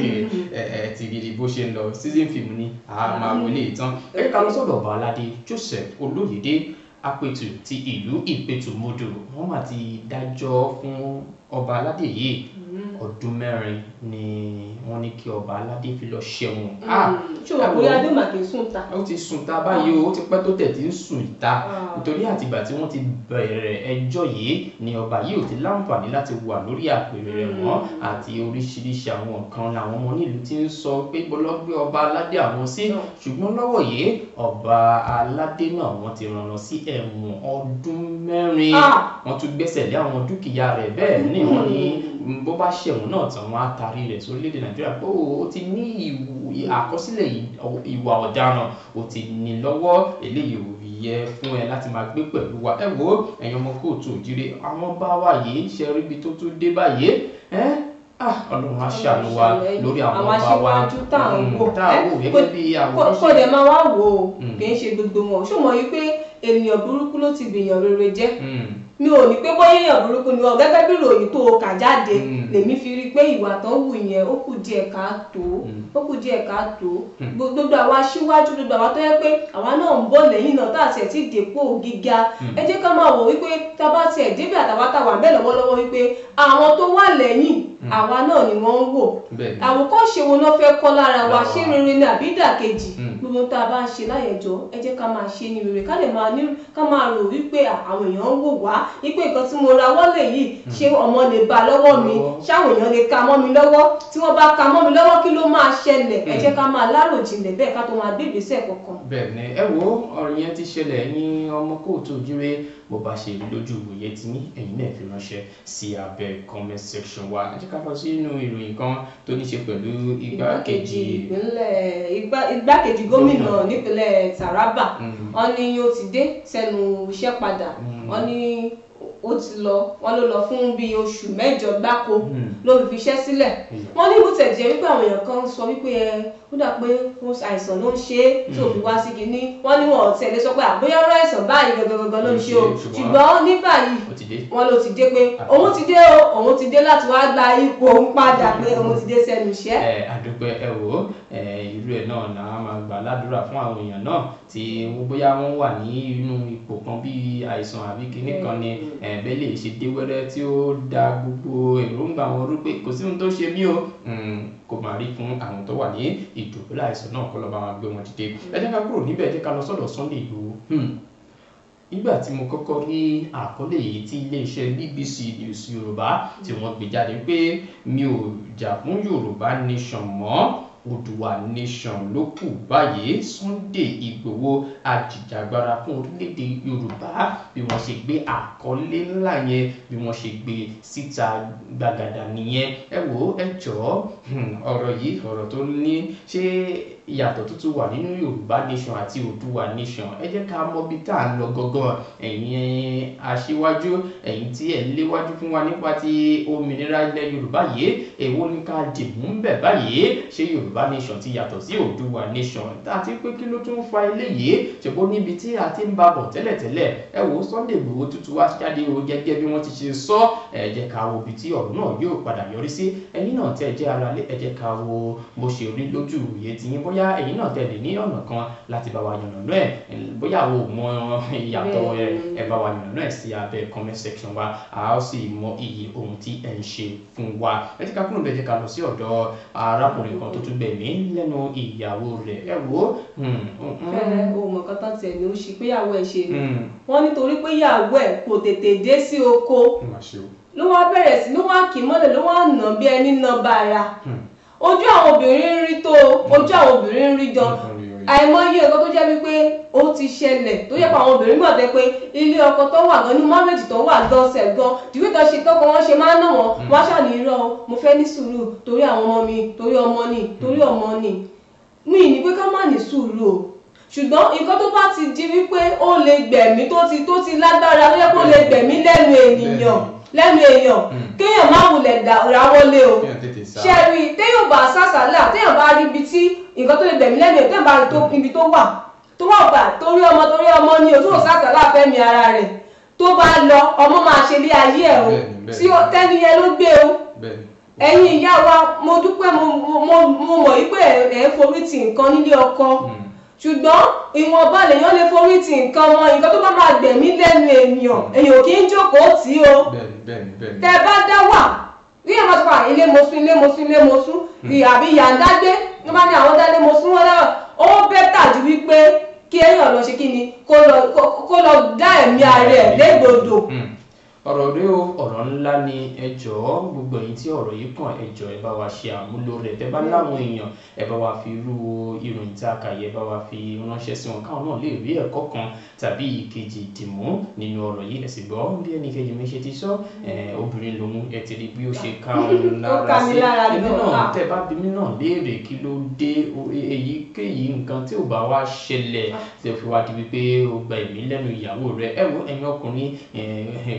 èèyàn ti rí bó ṣe ń lọ season film ni a máa wọlé ìtàn. ẹ ká lọ sọ́dọ̀ ọba aládé Joseph Olóyèdé Apẹ̀tù ti ìlú Ìpẹ̀tùmodò wọ́n máa ti dájọ́ fún ọba aládé yìí ọdún 4 ni wọ́n ní kí ọba aládé fi lọ ṣẹ̀wọ̀n. ṣùgbọ́n bóyá adé màkì sùn ta. ó ti sùn ta báyìí ó ti pẹ́ tó tẹ̀ tí ń sùn ta nítorí àtìgbà tí wọ́n ti bẹ̀rẹ̀ ẹjọ́ yìí ni ọba yìí ò ti láǹfààní láti wà lórí àpèrè rẹ̀ mọ́ àti oríṣiríṣi àwọn nǹkan làwọn ọmọ nílùú ti ń sọ pé bọ́lọ́gbé ọba aládé àwọn sí ṣùgbọ́n lọ́wọ́ yìí ọba aládé náà wọ́n ti rán lọ sí ẹ̀wọ̀n ọdún 4 wọ́n tún gbẹ́sẹ̀ lé àwọn dúkìá rẹ̀ bẹ́ẹ̀ ni wọ́n ní bó bá ṣẹ̀wọ̀n náà tán wọ́n á tarí rẹ̀ sórílẹ̀-èdè Nàìjíríà pé ó ti ní àkọsílẹ̀ ìwà ọ̀daràn ó ti ní lọ́wọ́ eléyìí ò yẹ fún ẹ láti máa gbé pẹ̀lú wa. ẹ wo ẹ̀yin ọmọ kóòtù òjìrè àwọn bá wà yìí ṣe rí ibi tó tún dé báyìí Ọlọ́run á ṣàánú wa lórí àwọn ọba wa tá à ń wò gẹ́gẹ́ bí àwọn kò dẹ̀ máa wá wò ó kì í ṣe gbogbo wọn ṣó mọ̀ wípé ènìyàn burúkú ló ti gbìyàn rere jẹ́ mi ò ní pé bóyá èèyàn burúkú ni wọn gẹ́gẹ́ bí ìròyìn tó o kà jáde lèmi fi rí i pé ìwà tán wù yẹn ó kù díẹ̀ káàtó gbogbo àwa aṣíwájú gbogbo àwa tó yẹ pé àwa náà ń bọ̀ lẹ́yìn náà tá a tiẹ̀ ti dépò gíga ẹ jẹ́ ká máa wò wípé tá a bá tiẹ̀ débẹ̀ àtàwátàwà bẹ́ẹ̀ lọ́wọ́lọ́wọ́ wípé àwọn tó wà lẹ́yìn àwa náà ni wọ́n ń wò àwòkọ́ṣe wo ló fẹ́ kọ́ lára wa ṣé rere ni àbí ìdàkejì gbogbo tá a bá ń ṣe láyẹ̀jọ́ ẹ jẹ́ ká máa ṣe ní rere ká máa rò wípé àwọn èèyàn ń wò wá wípé nǹkan tí mo ra wọlé yìí ṣé ọmọ lè bá lọ́wọ́ mi ṣáwọn èèyàn lè ka mọ́ mi lọ́wọ́ tí wọ́n bá ka mọ́ mi lọ́wọ́ kí ló máa ṣẹlẹ̀ ẹ jẹ́ ká máa láròjinlẹ̀ bẹ́ẹ̀ ká tó máa gbé ìgbésẹ̀ kankan. bẹ́ẹ̀ ni ẹ wo ọ̀rọ̀ yẹn ti ṣẹlẹ̀ ní ọmọ kóòtù òjìrè bó bá ṣe rí lójú ìwòye tí ní ẹ̀yin náà fi ránṣẹ́ sí abẹ́ comment section wa ẹ jẹ́ ká lọ sínú ìròyìn kan tó ní ṣe pẹ̀lú igbákejì gómìnà nípínlẹ̀ Taraba wọ́n ní ó ti dé sẹ́nu iṣẹ́ padà wọ́n ní ó ti lọ wọ́n ló lọ fún bíi oṣù 8 gbáko ló fi fiṣẹ́ sílẹ̀ wọ́n ní bó tẹ̀ jẹ́ wípé àwọn èèyàn kan sọ wípé ó dà pé àìsàn ló ń ṣe é tí òfin wá sí kinní wọ́n ní wọn ò tẹ̀lé sọ pé àbóyá ọ̀rọ̀ àìsàn báyìí gangan ló ń ṣe o ṣùgbọ́n ní báyìí wọ́n ló ti dé pé òun ti dé o òun ti dé láti wá gba ipò òun padà pé òun ti dé sẹ́nu iṣẹ́. àdúpẹ́ ẹ wò ó irú ẹ̀ náà náà máa gbà ládùúrà fún àwọn èèyàn náà tí bóyá wọ́n wà ní inú ipò kan bíi àìsàn àbí kinní kan ni bẹ́ẹ̀ lè ṣe dé wẹ́rẹ́ tí ó da gbogbo èròǹgbà wọn rú pé kò sí ohun tó ṣe mí o kò máa rí fún àwọn tó wà ní ìdùbúlẹ̀ àìsàn náà kọ́ lọ́ọ́ bá wọn gbé wọn dìde. ẹ jẹ́ ká kúrò níbẹ̀ ẹ jẹ́ ká lọ sọ́dọ̀ Sunday Igboho. nígbà tí mo kọ́kọ́ rí àkọlé yìí tí iléeṣẹ́ BBC News Yorùbá tí wọ́n gbé jáde pé mi ò jà fún Yorùbá Nation mọ́ Oòduà Nation ló kù báyìí. Sunday Igboho ajìjàgbara fún orílẹ̀-èdè Yorùbá bí wọ́n ṣe gbé àkọlé ńlá yẹn bí wọ́n ṣe gbé síta gbàgàdà nìyẹn. Ẹ wò ẹ jọ̀ọ́ ọ̀rọ̀ yìí ọ̀rọ̀ tó ní ṣé ìyàtọ̀ tuntun wà nínú Yorùbá Nation àti Oòduà Nation. Ẹ jẹ́ ká mọ̀ bí tá à ń lọ gangan. Ẹ̀yin aṣíwájú ẹ̀yin tí ẹ̀ ń léwájú fún wa nípa ti òmìnira ilẹ̀ Yorùbá yìí èwo ni ká dìmú ń bẹ̀ báyìí. Ṣé Yorùbá Nation ti yàtọ̀ sí Oòduà Nation? Àti pé kí ló tún fa eléyìí? Ṣùgbọ́n níbi tí a ti ń bá bọ̀ tẹ́lẹ̀tẹ́lẹ̀ ẹ wò Sunday Igboho tuntun wá jáde o gẹ́gẹ́ bí wọ́n ti ṣe sọ. Ẹ jẹ́ ká wo ibi tí ọ̀rọ̀ náà yóò padà yọrí sí. Ẹ̀yin náà tẹ́ jẹ́ ara lé ẹ jẹ́ ká wo bó ṣe rí lójú ìwòye tiyín bóyá ẹ̀yin náà tẹ̀lé ní ọ̀nà kan láti bá wa yànnàná ẹ̀ bóyá o mọ ìyàtọ̀ ẹ bá wa yànnàná ẹ̀ sí abẹ́ comment section wa a ó sì mọ iye ohun tí ẹ ń ṣe fún wa. Ẹ jẹ́ ká kúrò bẹ́ẹ̀ jẹ́ ká lọ sí ọ̀dọ̀ arákùnrin kan tó tún gbẹ̀mí lẹ́nu ìyàwó rẹ̀. Ẹ wò fẹ́rẹ̀ ohun ọ̀kan tán tiẹ̀ ni ó ṣe pé ìyàwó ẹ̀ ṣe ni wọ́n nítorí pé ìyàwó ẹ̀ kò tètè dé sí oko ló wá bẹ̀rẹ̀ sí ló wá kì í mọ́lẹ̀ ló wá nà bí ẹni nà bàrà. Ojú àwọn obìnrin ń rí tó ojú àwọn obìnrin ń rí gan àìmọye nǹkan tó jẹ́ wípé ó ti ṣẹlẹ̀ tó yẹ pé àwọn obìnrin gbà tẹ́ pé ilé ọkọ tó wà gan ní márèjì tó wà gan ṣẹ̀ gan ìwé kan ṣe tọ́kọ wọn ṣe máa ń ná wọn wá ṣàní irọ́ mo fẹ́ ní sùúrù torí àwọn ọmọ mi torí ọmọ ni torí ọmọ ni mi ní pé ká má ní sùúrù o ṣùgbọ́n nǹkan tó bá ti di wípé ó lè gbẹ̀mí tó ti lágbára tó yẹ kó lè gbẹ̀mí lẹ́nu èèyàn kéèyàn má wulẹ̀ ráwọ́lé o ṣe rí téèyàn bá sàṣàlà téèyàn bá rí ibi tí nǹkan tó lè gbẹ̀mí lẹ́nu èèyàn téèyàn bá rí ibi tó wà gbà torí ọmọ ni o tó sàṣàlà fẹ́mi ara rẹ̀ tó bá lọ ọmọ máa ṣe lé ayé ẹ̀ o tí tẹ́ni yẹn ló gbé o ẹ̀yin ìyá wa mo dúpẹ́ mo mọ̀ wípé ẹ̀ forí ti nǹkan nílé ọkọ ṣùgbọ́n ìwọ̀nba lèèyàn lè forí ti nǹkan wọn nǹkan tó bá máa gbẹ̀mí lẹ́nu èèyàn kì í jókòó tí o tẹ bá dá wà bí ẹ̀ máa sọ pé ilé mo sún àbí yàndágbé ní bá ní àwọn dálé mo sún wọn lọ́wọ́ ó bẹ́tà ju wípé kí èèyàn lọ ṣe kí ni kó lọ dá ẹ̀mí ara ẹ̀ légbodò. ọ̀rọ̀ rẹ o ọ̀rọ̀ ńlá ni ẹ jọ̀ọ́ gbogbo èyí tí ọ̀rọ̀ yìí kàn ẹ jọ̀ọ́ ẹ bá wa ṣe àmúlò rẹ̀ tẹ́ bá láwọn èèyàn ẹ bá wa fi irú ìròyìn tí a kà yẹ bá wa fi ránṣẹ́ sí wọn káwọn náà lè rí ẹ̀kọ́ kan tàbí ìkejì dìmú nínú ọ̀rọ̀ yìí ẹ sì gbọ́ bí ẹnì kejì mi ṣe ti sọ obìnrin lòun ẹ ti rí bí ó ṣe ká òun lára sí ẹbí náà tẹ́ bá bí mi náà léèrè kí ló dé èyíkéyìí nǹkan tí ò bá wá ṣẹlẹ̀ tí ó fi wá di wípé ó gba ẹ̀mí lẹ́nu ìyàwó rẹ̀ ẹ wo ẹ̀yin ọkùnrin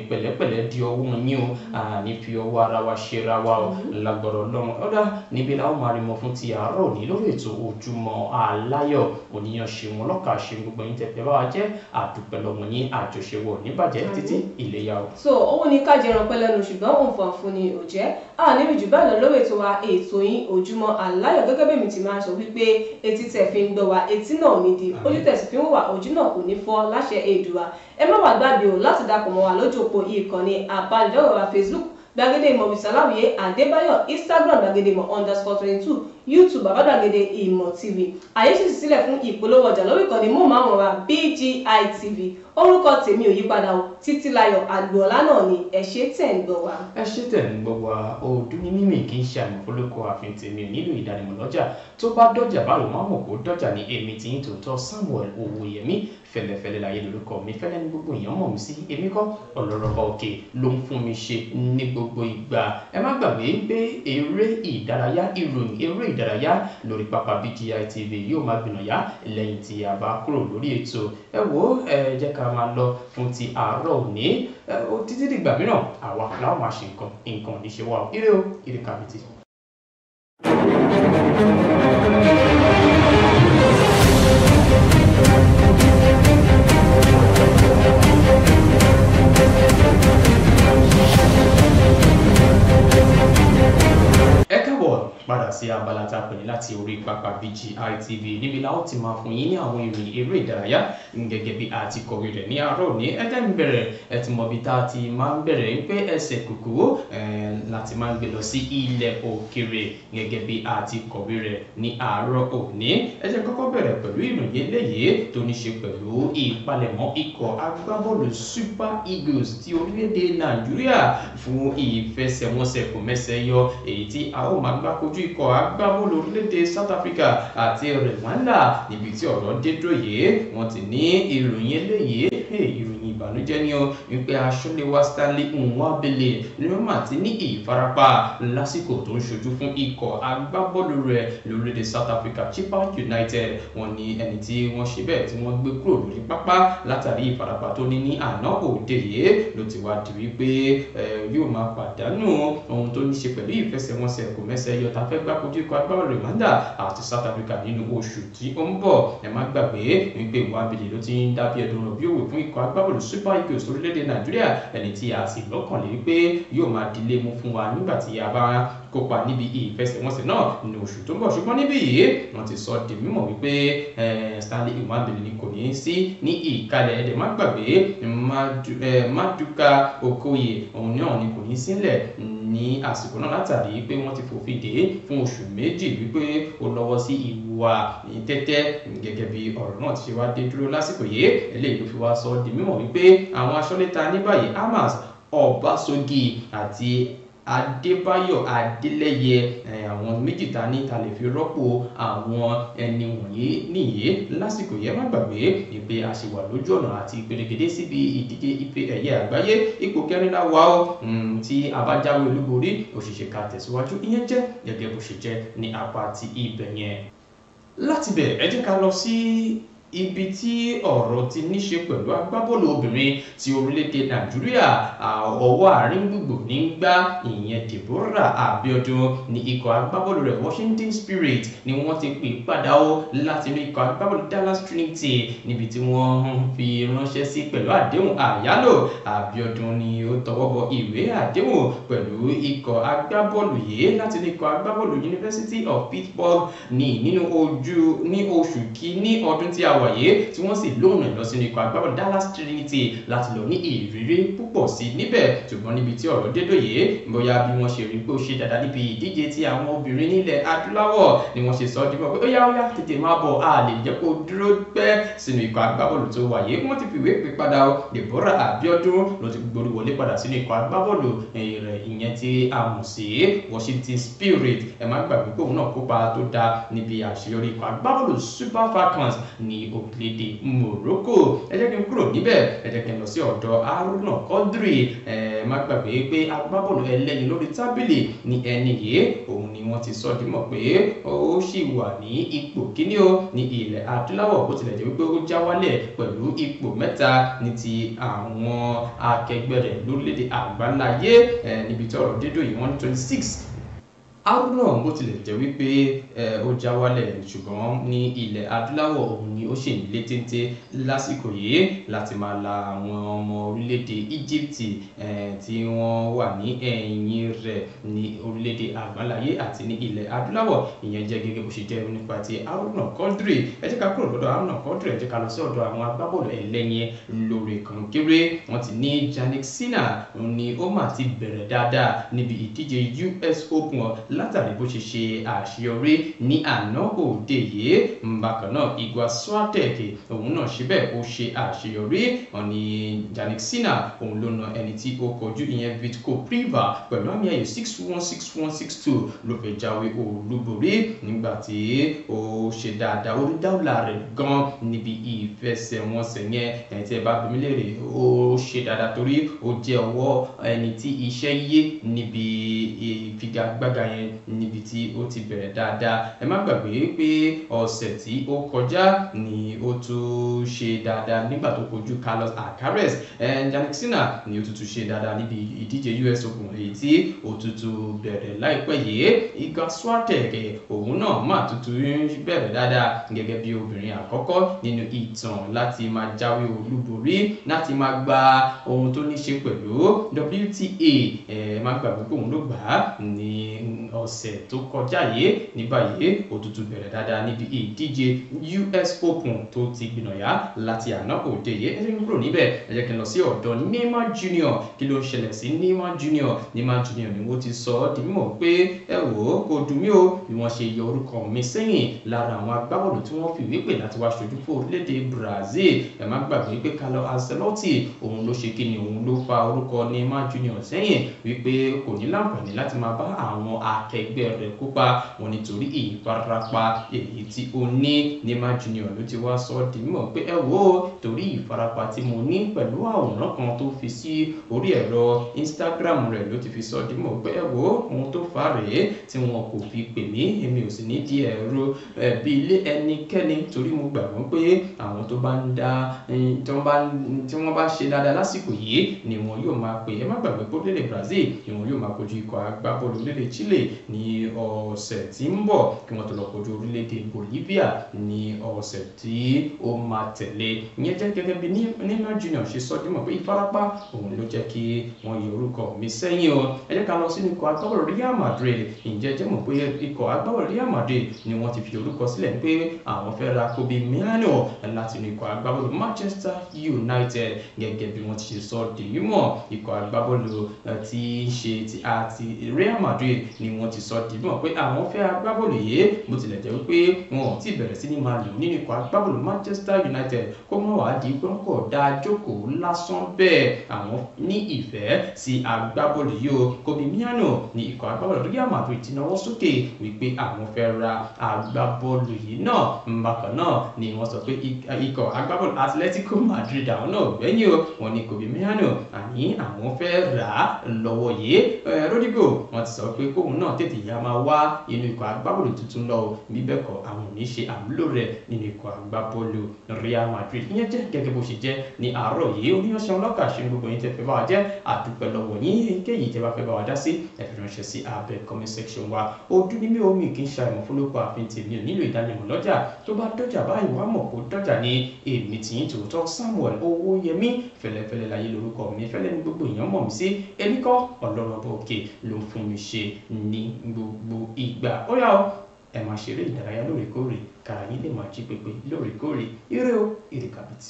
pẹ̀lẹ́pẹ̀lẹ́ di ọwọ́ yín o ní fi ọwọ́ ara wa ṣera wa o lágbọ̀rọ̀ lọ́wọ́ ọ̀dà níbi làwọn máa rí mọ fún ti àárọ̀ òní lórí ètò Ojúmọ́ Aláyọ̀ òníyàn ṣe wọn lọ́kà ṣe gbogbo yín tẹ̀pẹ́ bá wa jẹ́ àdúpẹ́ lọ́wọ́ yín àjọṣewọ̀ níbàjẹ́ títí ìléyà o. so owó ní ká jẹran pẹ́ lẹ́nu ṣùgbọ́n òun fà fún ni ò jẹ́ níbi jù báyìí lọ lórí ètò wa ètò yín Ojúmọ́ Aláyọ̀ gẹ́gẹ́ bí mi ti máa sọ wípé etí tẹ̀ fi ń gbọ́ wa etí náà ní di ojú tẹ̀ sì fi ń wà ojú náà kò ní fọ́ láṣẹ Èdùà ẹ má wá gbàgbé o láti darapọ̀ mọ́ wa lójú òpó ìkànnì àbánidọ́rẹ̀ẹ́ wa Facebook gbàgede ìmọ̀ Bisaláwìyé Adébáyọ̀ Instagram gbàgede ìmọ̀ _22 YouTube bàbá gbàgede ìmọ̀ TV àyè sì sílẹ̀ fún ìpolówó ọjà lórí ìkànnì móhùnmáwòrán wa BGI TV orúkọ tèmi ò yípadà o Títílayọ̀ Àgbọ̀ọ́lá náà ni ẹ ṣé tẹ̀ ń gbọ́ wa. ẹ ṣé tẹ̀ ń gbọ́ wa ọdún ní mímì kì í ṣe àmì fọlọ́kọ àfihàn tèmi nílò ìdánimọ̀ lọ́jà tó bá dọ́jà báyìí máa mọ̀ kó dọ́jà ní èmi tí ń tòótọ́ Samuel Owóyẹmí fẹlẹfẹlẹ láyé lórúkọ mi fẹlẹ ní gbogbo èèyàn mọ̀ mí sí èmi kọ́ ọlọ́rọ̀bà òkè ló ń fún mi ṣe ní gbogbo ìgbà ẹ má gbàgbé pé eré ìdárayá ìròyìn eré ìdárayá lórí pápá BGI TV yóò máa gbìnàyà lẹ́yìn tí a bá kúrò lórí ètò ẹ wò ẹ jẹ́ ká máa lọ fún ti àárọ̀ òní títí dìgbà mìíràn àwa làwọn máa ṣe nǹkan níṣẹ́ wa ire o ire kàbìtì. Padà sí abala tá a pè ní láti orí pápá BGI TV níbi láwọn ti máa fún yín ní àwọn ìròyìn eré ìdárayá gẹ́gẹ́ bí a ti kọ̀wé rẹ̀ ní àárọ̀ ní ẹ̀jẹ̀ ń bẹ̀rẹ̀ ẹ ti mọ̀ bí tá a ti máa ń bẹ̀rẹ̀ pé ẹsẹ̀ kùkú láti máa ń gbé lọ sí ilẹ̀ òkèrè gẹ́gẹ́ bí a ti kọ̀wé rẹ̀ ní àárọ̀ òní ẹ jẹ́ kọ́kọ́ bẹ̀rẹ̀ pẹ̀lú ìròyìn eléyìí tó ní ṣe pẹ̀lú ìpalẹ̀mọ́ ikọ̀ agbábọ́ọ̀lù Super Eagles ti orílẹ̀-èdè Nàìjíríà fún ìfẹsẹ̀wọnsẹ̀ kò mẹ́sẹ̀ yọ èyí tí a ó máa gbá kojú ikọ̀ agbábọ́ọ̀lù orílẹ̀-èdè South Africa àti Rwanda níbi tí ọ̀rọ̀ dé dúró yìí wọ́n ti ní ìròyìn eléyìí ìròyìn ìbànújẹ́ ni ó wípé aṣọ́léwá Stanley Nwabali ni wọ́n máa ti ní ìfarapa lásìkò tó ń ṣojú fún ikọ̀ agbábọ́ọ̀lù rẹ̀ lórílẹ̀-èdè South Africa Chippa United. wọ́n ní ẹni tí wọ́n ṣe bẹ́ẹ̀ tí wọ́n gbé kúrò lórí pápá látàrí ìfarapa tó ní àná òde yìí ló ti wá di wípé yóò máa pàdánù ohun tó ní ṣe pẹ̀lú ìfẹsẹ̀wọnsẹ̀ kò mẹ́sẹ̀ yọ tá fẹ́ gbá kojú ikọ̀ agbábọ́ọ̀lù Rwanda àti South Africa nínú oṣù tí ó ń bọ̀. ẹ má gbàgbé wípé Nwabali ló ti ń dábí ẹ̀dùn rọ̀ bí òwe fún ikọ̀ agbábọ́ọ̀lù Super Eagles orílẹ̀-èdè Nàìjíríà ẹni tí a sì lọ́kànlé wípé yóò máa dilé mú fún wa nígbà tí a bá kópa níbi ìfẹsẹ̀wọnsẹ̀ náà nínú oṣù tó ń bọ̀. ṣùgbọ́n níbí yìí wọ́n ti sọ di mímọ̀ wípé Stanley Nwabali ni kò ní sí ní ìkàlẹ̀ ẹ̀dẹ̀ má gbàgbé Maduka Okoye òun náà ni kò ní sílẹ̀ ní àsìkò náà látàrí pé wọ́n ti fòfin dè fún oṣù méjì wípé ó lọ́wọ́ sí ìwà tẹ́tẹ́ gẹ́gẹ́ bí ọ̀rọ̀ náà ti ṣe wá dé dúró lásìkò yìí eléyìí ló fi wá sọ di mímọ̀ wípé àwọn aṣọ́léta ní báyìí Amos Ọbáṣogi àti Adébáyọ̀ Adélẹ́yẹ àwọn méjì ta ní ta lè fi rọ́pò àwọn ẹni wọ̀nyí nìyí lásìkò yẹn má gbàgbé ìpè àṣìwà lójú ọ̀nà àti ìpèrègèdè síbi ìdíje ife ẹ̀yẹ àgbáyé ipò kẹrin la wà ó tí a bá jáwé olúborí òṣìṣẹ́ ká tẹ̀síwájú ìyẹn jẹ́ gẹ́gẹ́ bó ṣe jẹ́ ní apá ti ibẹ̀ yẹn. láti bẹ̀ ẹ jẹ́ ká lọ sí ibi tí ọ̀rọ̀ ti ní ṣe pẹ̀lú agbábọ́ọ̀lù obìnrin ti orílẹ̀-èdè Nàìjíríà ọwọ́ àárín gbùngbùn ní gbá ìyẹn Deborah Abiodun ní ikọ̀ agbábọ́ọ̀lù rẹ̀ Washington Spirit ni wọ́n ti pè padà ó láti inú ikọ̀ agbábọ́ọ̀lù Dallas Trinity níbi tí wọ́n fi ránṣẹ́ sí pẹ̀lú àdéhùn àyálò. Abiodun ni ó tọwọ́ bọ ìwé àdéhùn pẹ̀lú ikọ̀ agbábọ́ọ̀lù yìí láti inú ikọ̀ agbábọ́ọ̀lù University of Pittsburgh ní oṣù kìíní ọdún tí a wáyé tí wọ́n sì lóhùn ẹ̀ lọ sínú ikọ̀ agbábọ́ọ̀lù Dallas Trinity láti lọ ní ìrírí púpọ̀ sí níbẹ̀. ṣùgbọ́n níbi tí ọ̀rọ̀ dédò yìí bóyá bí wọ́n ṣe rí pé ó ṣe dáadáa níbi ìdíje tí àwọn obìnrin nílẹ̀ adúláwọ̀ ni wọ́n ṣe sọ ọ́ dímọ̀ pé ó yá tètè máa bọ̀ a lè jẹ́ kó dúró pẹ́ sínú ikọ̀ agbábọ́ọ̀lù tó wáyé. wọ́n ti fìwé pè padà Deborah Abiodun ló ti gborí wọlé padà sínú ikọ̀ agbábọ́ọ̀lù rẹ̀ ìyẹn tí a mọ̀ sí Washington Spirit. ẹ má gbàgbé pé òun náà kópa tó dáa níbi àṣeyọrí ikọ̀ agbábọ́ọ̀lù Super Falcons ní orílẹ̀-èdè Morocco. ẹ jẹ́ kí n kúrò níbẹ̀ ẹ jẹ́ kí n lọ sí ọ̀dọ̀ Haruna Quadri. má gbàgbé pé agbábọ́ọ̀lù ẹlẹ́yin lórí tábìlì ní ẹni yìí òun ni wọ́n ti sọ dímọ̀ pé ó sì wà ní ipò kíní o ní ilẹ̀ adúláwọ̀ bó tilẹ̀ jẹ́ wípé ó já wálẹ̀ pẹ̀lú ipò mẹ́ta ní ti àwọn akẹgbẹ́ rẹ̀ lórílẹ̀-èdè àgbáláyé níbi tí ọ̀rọ̀ dédò yìí 126. Haruna bó tilẹ̀ jẹ́ wípé ó já wálẹ̀ ṣùgbọ́n ní ilẹ̀ adúláwọ̀ òun ni ó ṣì ń lé téńté lásìkò yìí láti máa la àwọn ọmọ orílẹ̀-èdè Egypt tí wọ́n wà ní ẹ̀yìn rẹ̀ ní orílẹ̀-èdè àgbáláyé àti ní ilẹ̀ adúláwọ̀. ìyẹn jẹ́ gẹ́gẹ́ bó ṣe jẹ́ nípa ti Haruna Quadri. ẹ jẹ́ ká kúrò lọ́dọ̀ Haruna Quadri ẹ jẹ́ ká lọ sí ọ̀dọ̀ àwọn agbábọ́ọ̀lù ẹlẹ́yin lórí kànkéré. wọ́n ti ní Jannik Sinner ni ó mà ti bẹ̀rẹ̀ dáadáa níbi ìdíje US Open látàrí bó ṣe ṣe àṣeyọrí ní àná òde yìí. bákan náà Iga Swiatek òun náà ṣe bẹ́ẹ̀ ó ṣe àṣeyọrí. wọ́n ní Jannik Sinner òun ló na ẹni tí ó kojú ìyẹn Vitko Priva pẹ̀lú àmì ayò 6-1 6-1 6-2 ló fẹ́ jáwé olúborí nígbà tí ó ṣe dáadáa ó rí dáwùlà rẹ̀ gan níbi ìfẹsẹ̀wọnsẹ̀ yẹn. ẹni tí ẹ bá bí mi léèrè ó ṣe dáadáa torí ó jẹ́ ọwọ́ ẹni tí iṣẹ́ yé níbi ìfigagbága yẹn níbi tí ó ti bẹ̀rẹ̀ dáadáa. ẹ má gbàgbé pé ọ̀sẹ̀ tí ó kọjá ni ó tún ṣe dáadáa nígbà tó kojú Carlos Alcaraz. Jannik Sinner ni ó tún ṣe dáadáa níbi ìdíje US Open èyí tí ó tún bẹ̀rẹ̀ láìpẹ́ yìí. Iga Swiatek òun náà má tún bẹ̀rẹ̀ dáadáa gẹ́gẹ́ bí obìnrin àkọ́kọ́ nínú ìtàn láti máa jáwé olúborí láti máa gba ohun tó ní ṣe pẹ̀lú WTA. má gbàgbé pé òun ló gbà á ní ọ̀sẹ̀ tó kọjá yìí. ní báyìí ó tún bẹ̀rẹ̀ dáadáa níbi ìdíje US Open tó ti gbìnàyà láti àná òde yìí. ẹ jẹ́ kí n kúrò níbẹ̀ ẹ jẹ́ kí n lọ sí ọ̀dọ̀ Neymar Junior. kí ló ń ṣẹlẹ̀ sí Neymar Junior? Neymar Junior ni wọ́n ti sọ ọ́ di mímọ̀ pé ẹ wò ó kò dùn mí o bí wọ́n ṣe yọ orúkọ mi sẹ́yìn lára àwọn agbábọ́ọ̀lù tí wọ́n fi ìwé pè láti wá ṣojú fún orílẹ̀-èdè Brazil. ẹ má gbàgbé pé Carlo Ancelotti òun ló ṣe kíni òun ló fa orúkọ Neymar Junior sẹ́yìn wípé kò ní láǹfààní láti máa bá àwọn akẹgbẹ́ rẹ̀ kópa wọn nítorí ìfarapa èyí tí ó ní Neymar Junior ló ti wá sọ di mímọ̀ pé ẹ wò ó torí ìfarapa tí mo ní pẹ̀lú àwòrán kan tó fi sí orí ẹ̀rọ Instagram rẹ̀ ló ti fi sọ di mímọ̀ pé ẹ wò ó ohun tó fà rèé tí wọn kò fi pè mí èmi ò sì ní di ẹ̀rọ bí ilé ẹnikẹ́ni torí mo gbàgbọ́ pé àwọn tó bá ń dá tí wọ́n bá ṣe dáadáa lásìkò yìí ni wọn yóò máa pè ẹ má gbàgbé pé orílẹ̀ Brazil ni wọn yóò máa kojú ikọ̀ agbábọ́ọ̀lù orílẹ̀ Chile ní ọ̀sẹ̀ tí ń bọ̀ kí wọ́n tó lọ kojú orílẹ̀-èdè Bolivia ní ọ̀sẹ̀ tí ó máa tẹ̀lé ìyẹn jẹ́ gẹ́gẹ́ bí Neymar Junior ṣe sọ dímọ̀ pé ìfarapa òun ló jẹ́ kí wọ́n yọ orúkọ mi sẹ́yìn o ẹ jẹ́ ká lọ sínú ikọ̀ agbábọ́ọ̀lù Real Madrid ǹjẹ́ jẹ́ mọ̀ pé ikọ̀ agbábọ́ọ̀lù Real Madrid ni wọ́n ti fi orúkọ sílẹ̀ pé àwọn fẹ́ ra Kobe Mino láti inú ikọ̀ agbábọ́ọ̀lù Manchester United gẹ́gẹ́ bí wọ́n ti ṣe sọ di mímọ̀ ikọ̀ agbábọ́ọ̀lù tí ń ṣe ti àti Real Madrid ni wọ́n ti sọ di mímọ̀ pé àwọn fẹ́ agbábọ́ọ̀lù yìí bó tilẹ̀ jẹ́ wípé wọn ò tí bẹ̀rẹ̀ sí ní máa lò nínú ikọ̀ agbábọ́ọ̀lù Manchester United kó mọ́ wàá di pé wọ́n kò dá jókòó lásán bẹ́ẹ̀ àwọn ní ìfẹ́ sí agbábọ́ọ̀lù yìí o Kobe Mino ní ikọ̀ agbábọ́ọ̀lù Real Madrid ti náwó sókè wípé àwọn fẹ́ ra agbábọ́ọ̀lù yìí náà bákan náà ni wọ́n sọ pé ikọ̀ agbábọ́ọ̀lù Atletico Madrid àwọn náà gbẹ́yìn o wọ́n ní Kobe Mino àní àwọn fẹ́ rà á lọ́wọ́ yìí Rodrigo wọ́n ti sọ pé kóun náà tètè yá máa wá inú ikọ̀ agbábọ́ọ̀lù tuntun lọ bíbẹ̀ kọ́ àwọn ò ní ṣe àmúlò rẹ̀ nínú ikọ̀ agbábọ́ọ̀lù Real Madrid ìyẹn jẹ́ gẹ́gẹ́ bó ṣe jẹ́ ní àárọ̀ yìí oníyanṣẹ́ ọlọ́kà ṣe gbogbo yín tẹ́ fẹ́ bá wa jẹ́ àdúpẹ́ lọ́wọ́ yín èyíkéyìí tẹ́ bá fẹ́ bá wa dá sí ẹ fi ránṣẹ́ sí abẹ́ comment section wa ojú ní mi omi kì í ṣàìmọ̀ fúnlọ́pọ̀ àfin tèmi ò nílò ìdánimọ̀ lọ́jà tó bá dọ́jà báyìí wàá mọ̀ kó dọ́jà ní èmi tìyín tòótọ́ Samuel Owóyẹmí fẹ́lẹ́fẹ́lẹ́ láyé lórúkọ mi fẹ́lẹ́ ní gbogbo èèyàn mọ̀ mí sí èmi kọ́ Ọlọ́run ọba òkè ló ń fún mi ṣe ní gbogbo ìgbà ó yá o ẹ máa ṣeré ìdárayá lóòrèkóòrè kára yín lè máa jí pépé lóòrèkóòrè ire o ire kàbìtì.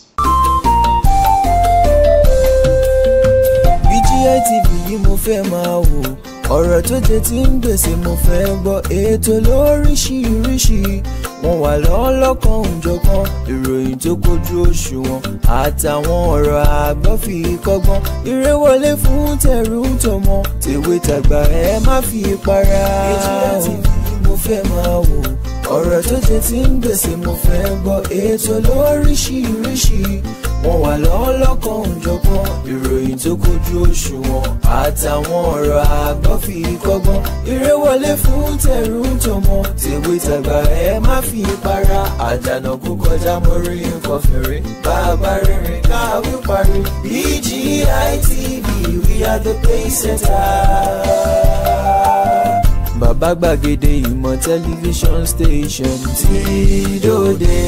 BGI TV yìí mo fẹ́ máa wò ọ̀rọ̀ tó jẹ tí ń gbèsè mo fẹ́ gbọ́ ètò lóríṣiríṣi wọ́n wà lọ́lọ́kan òjọ̀kan ìròyìn tó kojú òṣùwọ̀n àtàwọn ọ̀rọ̀ àgbọ́ fi kọ́gbọ́n eré wọlé fún tẹ̀rù tọmọ tèwe tàgbà ẹ má fi para. BGI TV mo fẹ́ máa wò ọ̀rọ̀ tó jẹ tí ń gbèsè mo fẹ́ gbọ́ ètò lóríṣiríṣi wọ́n wà lọ́lọ́kan òjọ̀kan ìròyìn tó kojú òṣùwọ̀n àtàwọn ọ̀rọ̀ àgbọ́ fi kọ́gbọ́n eré wọlé fún tẹ̀rù tọmọ tèwe tàgbà ẹ má fi para àdànà kó kọjá mórí nǹkan fèrè bàbá rere káwí parí BGI TV we are the pace setter. Bàbá gbàgede ìmọ̀ tẹlifíṣọ̀n station tí dòde.